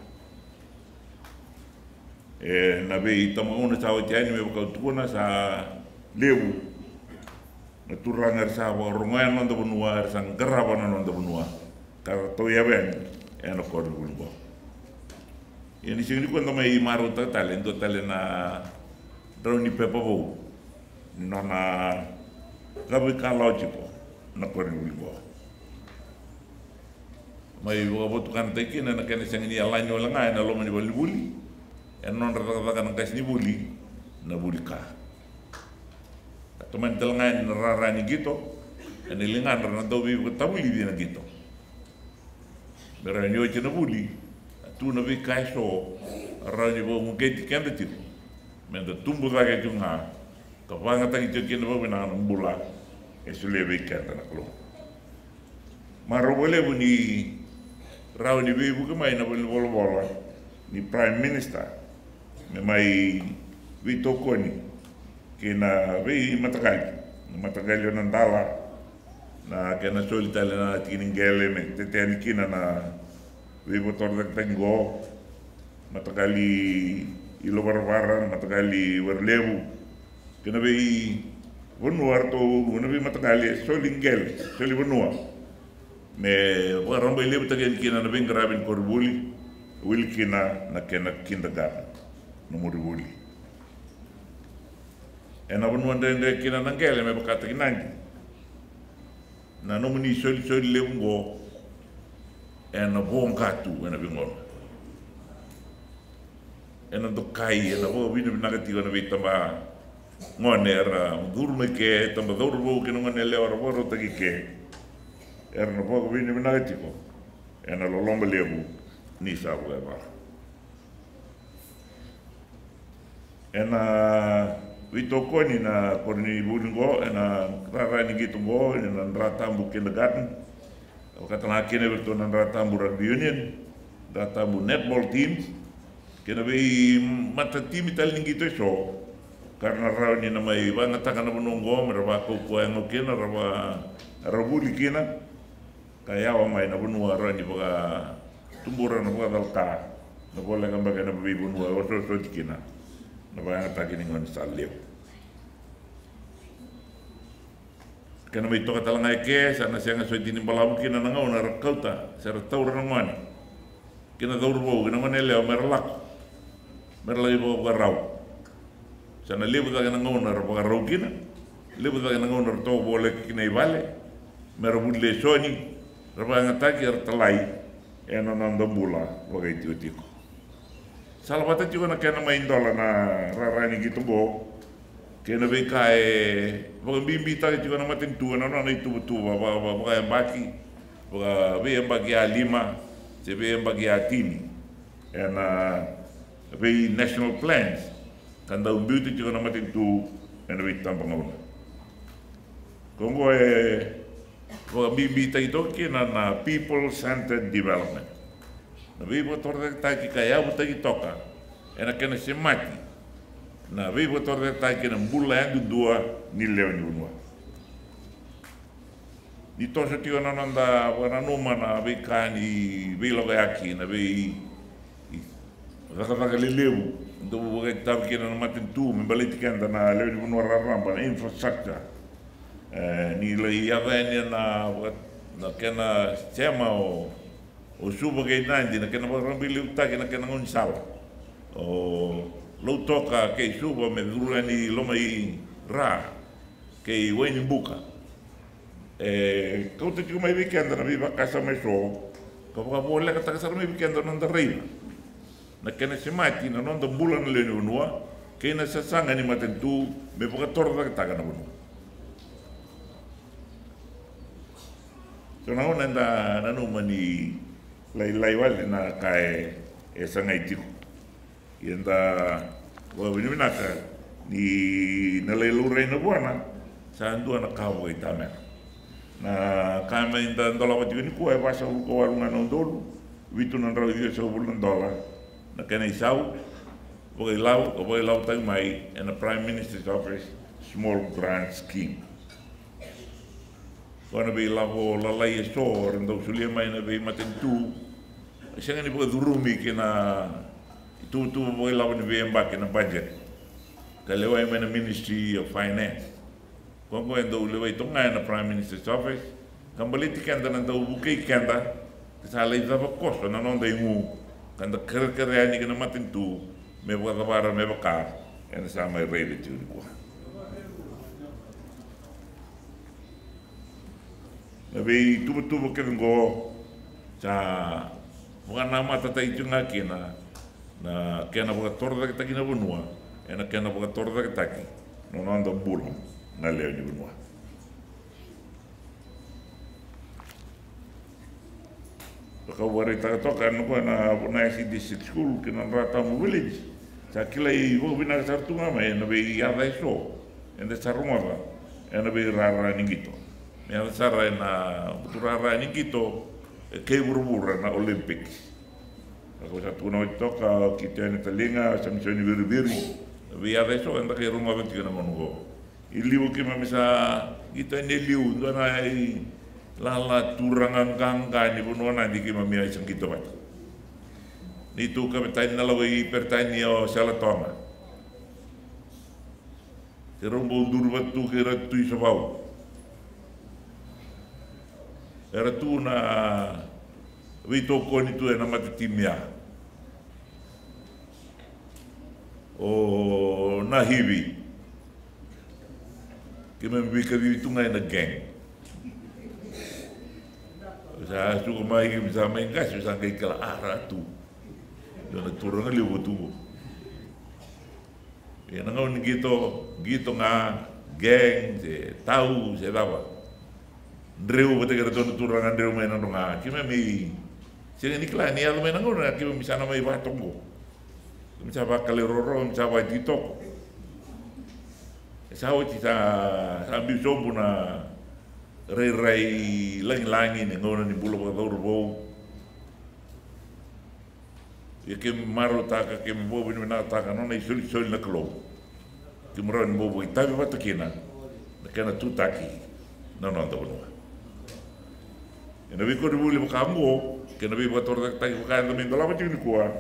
na be tama una sa wajani me baka tukuna sa leu na turangar sa wa rongan non do bunwa sang garaba non do bunwa ka to ya ben eno ko do bunwa ini sini kuando mai maru talento talena droni pepa bo nana gabi kalojiko na kori ulgo mai bo botu kan teki na kene sangini alani wala ngai na lo mani buli en non rata kan kasni buli na bulika teman telengai na rarani gitu en lingan na dobi tabuli dina gitu berani oche na buli tu na vi kaiso rani bo mungeti kende tipo menda tumbu lagi junga kapanga tangi jokin bo bina mbula esule vi kende na klo maro bole buni rauni vi bu kemai na bol bola ni prime minister me mai vi tokoni kena vi matagali na ndala na kena solitale na tiningele me teteni kina na we motor dak tengo matakali ilo barbaran matakali werlebu kena be bonwar to una be matakali solingel soli bonwa me warambo lebu tagen kina na ben grabin korbuli wil kina na kena kindergarten no moribuli ena bonwa ndende kina nangele me bakata kinangi na no muni soli lebu ngo ena bon katu ena bingor ena dokai ena bo bini binagati ena bitamba ngone era durme ke tamba durbo ke ngone le ora boro tagi ke erna bo bini binagati ko ena lo lomba lebu ni sabu eba ena vitokoni na korni bulingo ena rara ni gitu go ena ratambu kindergarten kata kena bertuan ratambu rugby union, ratambu netball teams, kena be mata tim italin gitu so, karena rawan ni nama iba ngatakan nama nunggu meraba kau yang kena raba rabuli kena, kaya awam main nama nunggu rawan ni baga tumburan baga dalka, nama boleh kan baga nama ibu nunggu orang kena, nama ngatakan dengan salib. Kena mai toka talangai ke sana sianga so tini balamu kina nanga ona rakauta sera taura nangani kina taura bo kina mane leo merlak merlai bo garau sana lebu ta nanga ona garau kina lebu ta nanga ona to boleh kina ibale merabudle soni rabanga taki artalai ena nanda bula bagai tiutiko salabata juga na kena mai ndola na rarani gitu bo kena be kai baga bimbi tadi juga nama tentu na itu betul baga yang baki baga be yang bagi lima sebe yang bagi tini ena be national plans kan daun beauty juga nama tentu ena be tampang ona kongo baga bimbi tadi itu kena na people centered development na be botor tadi kaya butagi toka ena kena semati na be botor tai kena mbula yang dua ni leo ni unwa di tosa tio na nanda wana numa na be kani be loga yaki na be raka lelebu untuk buat tahu kena matin tu membalikan tanah lewat di benua raramba infrastruktur nilai apa ni na kena sema o suba ke nanti na kena orang pilih utak kena ngunsal o lo toka ke suba me durani lomai ra ke weni buka kau tu cuma weekend na biba kasa meso kau boleh kata kasar weekend na ndarei na kena semati na nonda bulan le unua kena sasanga ni matentu me poka torda ka taga na bunu so na ona na no mani lai wale na kai sanga itu yenda wa bini naka ni na le lure na buana sa andu na kawo itame na kama inda ndola wati ni ko e basa ko walunga no dolu vitu na rawi so bulan dola na kena isau o lau tau mai in the Prime Minister's Office Small Grant Scheme. Kona be lavo lalai e so rendo sulia mai na be matentu sanga ni po durumi kena tu o lau ni be mbak na budget ka lewa mai na Ministry of Finance kongo endo lewa tonga na Prime Minister's Office kambali tikanda na tau bukai kanda sala idava kosto na non dai mu kanda kere ni kena matin tu me buat bara me baka en sama rede tu ko nabi tu ke ngo cha bukan nama tata itu ngaki na kena buat torda kita kina bunua ena kena buat torda kita ki no ando bulo na leo ni bunua kau beri tak tahu kan na SDC school kena rata mu village sakila ibu bina sartu ngama ya nabi ada iso ende sarunga ba nabi rara ni gitu ya sarra na rara ni gitu ke burbura na Olympics aku satu na toka kita ni telinga samsoni beri nabi ada iso ende ke rumah betul na mongo iliu ke mamisa kita ni liu na lala turangan kangka ni bunua nanti kita mamia isang kita bat. Ni tu kami tanya nalawai pertanya o salah toma. Kerumbu durbat tu kira tu isabau. Era tu na wito koni tu na mati timia. O na hivi. Kami membika hivi tu ngai na geng. Saya suka main bisa main gas, bisa main kala arah tu. Jangan turun lagi butuh. Yang nangaun gitu ngah geng, tahu saya apa. Dreu betul kira turun dreu main nang ngah. Cuma mi, sini niklah ni alu main nangaun, kita bisa nama iba tunggu. Bisa bakal roro, bisa buat ditok. Saya kita ambil sombuna. Rai langi ni ngona ni bulu ka urbo ke maro taka ke mbo ni na taka no nei sul na klo ke mro ni mbo itabi batakina kana tu taki no to no ena vi ko bulu ka mbo ke na vi bator taki ka ndo la bati ni kwa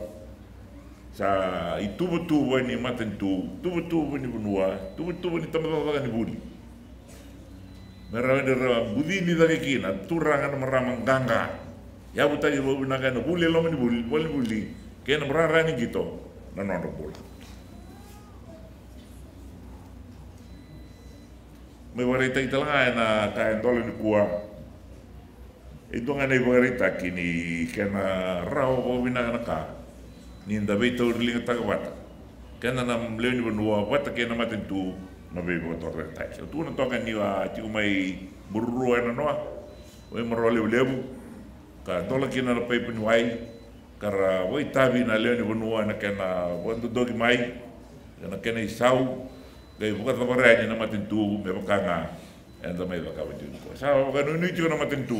sa itu betul ni maten tu betul ni bunua betul ni tamba ni buli merawat dari budi ni dari kina turangan meramang gangga ya buta ibu naga no buli lo ni buli kena merarani gitu nanono bola me warita italah na kain tolo ni kuah itu ngane warita kini kena raw ko binaga ka ni ndabe to ringa tagawata kena nam leoni benua wata kena matin tu nabi motor tak tu na tokan ni wa ti mai burru na no we marole lebu ka tola kina na pai penwai kara we tabi na leoni benua na kena bondu dogi mai na kena isau ke buka tabara ni na matin tu me bakanga enda mai baka wajun ko sa ga no ni na matin tu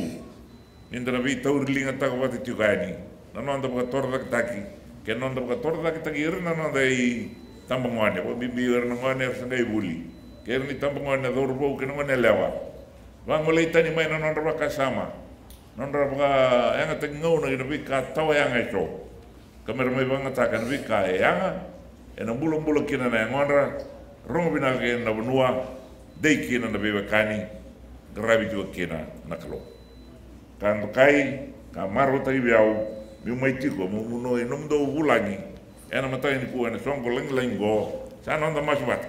ninda nabi taurlinga ta ko wati tu gani na no anda buka torda taki ke no anda buka torda taki irna no dai tambangone ko bibir ngone sangai buli ker ni tambangone dorbo ke ngone lewa wang mulai tani mai non ro ka sama non ro ka yang tengau na bi ka taw yang eso kamer mai bang ta kan bi ka yang na bulan kina na ngondra rongo bina ke na benua dei kina na bebe kani grabi juga kina na kalo kan kai kamaro tai biau mi mai tiko mu no enum do bulangi ena matai ni ku ena songo lengo sana onda masbat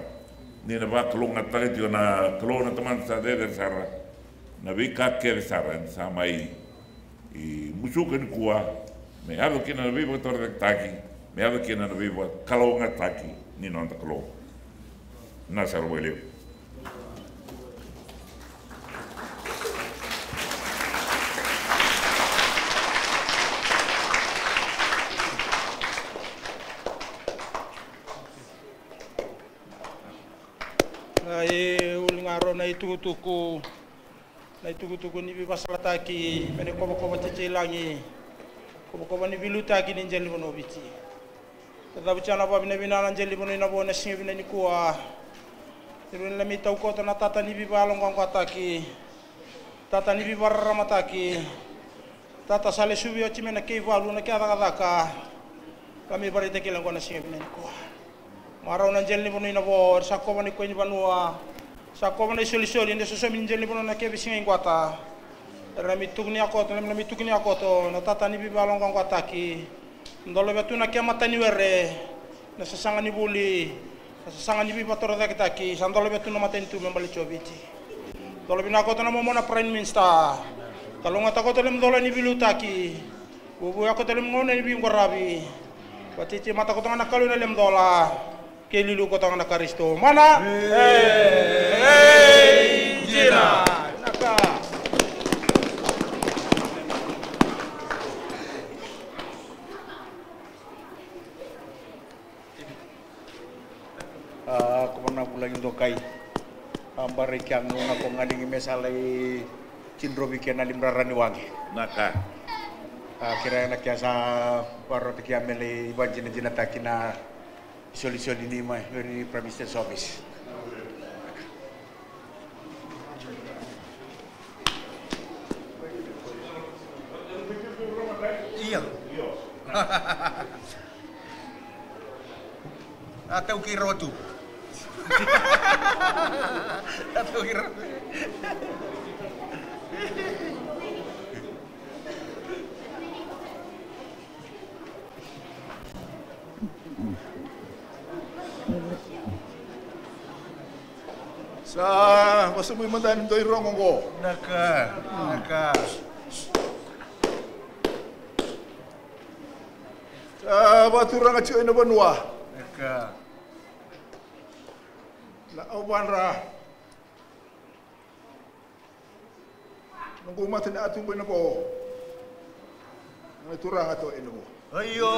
ni na ba kalo ngata ke na kalo na teman sa de sara na bika ke sara sama i musukan kuah me ado kina na bebe tor taki me ado kina na bebe kalo ngataki ni non ta kalo na sar wele ai ulingaro na itutuku ni bibasalataki pene koba cecelangi koba ni bilutaki ni njeli bono biti tetapi cana pa bina bina njeli bono ina bona singa bina ni kuwa irun lami tau kota na tata ni bibalong kang kataki tata ni bibaramataki tata sale subi ochi mena keivalu na kiadaka kami barite kilang kona singa bina ni kuwa marau na njeli bono ina bo sakoba ni kwenye banua sakoba na isoli nde soso minjeli bono na kebe singa ingwata rami tukni akoto na tata ni bibalong kang kataki ndolo betu na kia matani were na sasanga ni buli na sasanga ni bibatoro taki sandolo betu na matani tu membali chobiti ndolo bina akoto na momona prime minister kalonga takoto lem ndolo ni bilutaki bubu akoto lem ngone ni bingkorabi patiti mata koto na kalu na lem dola kelilu koto na karisto mana jina naka kumana bulan indokai ambare kyang nuna ko ngalingi mesalai cindro bikin alimrarani wangi naka kira na kya sa paro te kya mele ibanjina jina takina soli ni mai very prime minister's office iya atau kira tu atau kira sa masubui mandan doi rongo go naka baturang acu ina banua naka la awanra nunggu mata na atung bina po turang ato ina mo ayo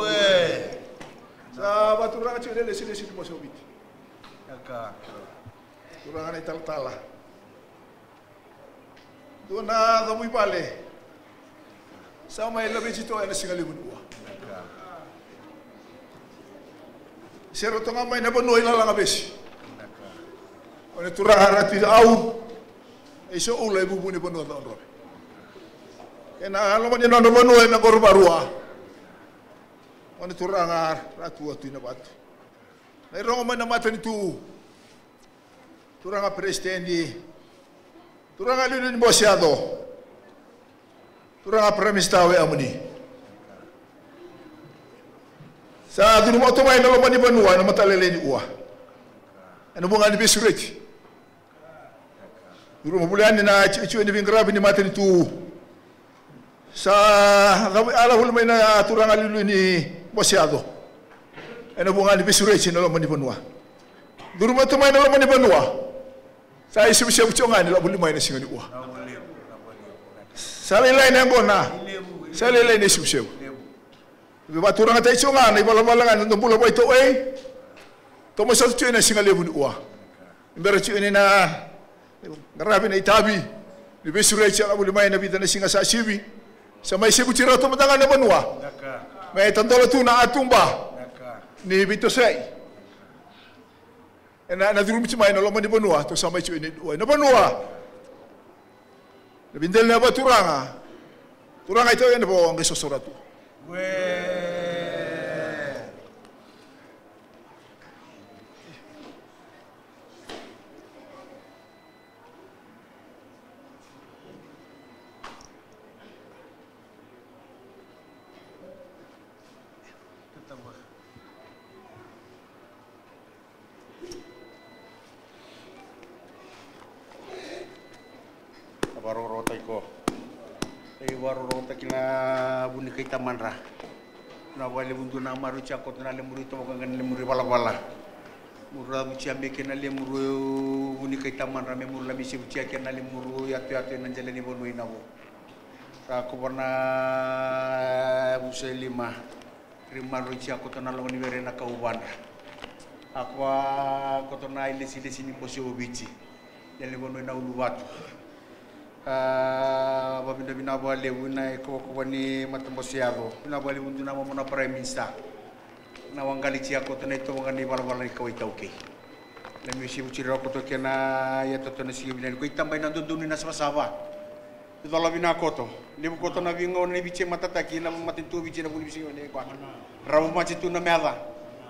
we sa baturang acu ina lesi mo sobit naka turang ana tala dona do muy pale sama ila bicito ina singali bunua sero tonga mai na bonoi na langa besi ona turang arati au iso ule bubu ni bonoi na ro ena lo mani na bonoi na gorbarua ona turang ratu atu na batu na rongo mai na mata ni tu turang presidente turang ali ni bosiado turang premistawe amuni sa dulu mo to mai na lomani banua na matalele ni ua ano bunga ni besureti dulu mo bulan na chichu ni bingrabi ni matani tu sa ala hul mai na turang alilu ni bosiado ano bunga ni besureti na lomani banua dulu mo to mai na lomani banua sa isu sia buconga ni la buli mai na singa ni ua sa lelai na ngona sa lelai ni isu Biba turang atai chunga ni bala-balangan untuk pula boy to mo sa tu na singa lebu ni ua. Imbera tu ni na ngarabi na itabi. Ni besure cha abu limay na bida na singa sa sibi. Sa may sibu tira to matangan na banua. May tandolo tu na atumba. Ni bito sai. Ena na duru mchimay na lomani banua to sa may tu ni ua. Na banua. Na bindel na ba turanga. Turanga ito yan po ang isosoratu. tama. Abarorota iko. Warorota kina buni kai tamanra. Na wale bundu na maru chakot na le muri to kan le muri wala. Murra bucia meke na le muru buni kai tamanra me murla misi bucia ke na le muru yatu na jale ni bonu inawo. Ra ko bana buselima. Rima ru chakot na lo ni were na kauban. Aqua kotona ile sini posi obici. Jale bonu na ulu watu. Babinda binabale wina ko wani matambosiaro binabale bundu na mona prime minister na wangali tia ko tane to ngani bala ko itauke le misi bucira ko to kena ya to tane si bilen ko itambay na dundun na sama idala bina ko to libu ko to na bingo ni biche matataki na matintu biche na bulisi ne ko ramu machitu na mela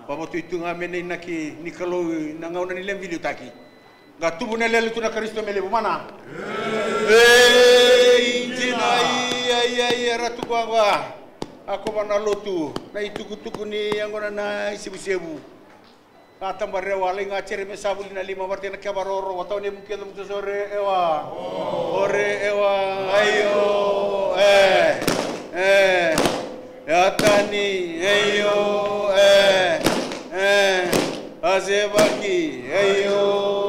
babo tu itu ngamene naki nikalo na ngauna ni lem video taki gatubu na lele tu na Kristo mele bumana Injina iya ratu gua aku mana lotu na itu ni yang gona na isibu kata bare wale ngacere me sabuli na lima martina kabaroro watau ni mungkin mtu sore ewa ore ewa ayo yatani ayo azebaki ayo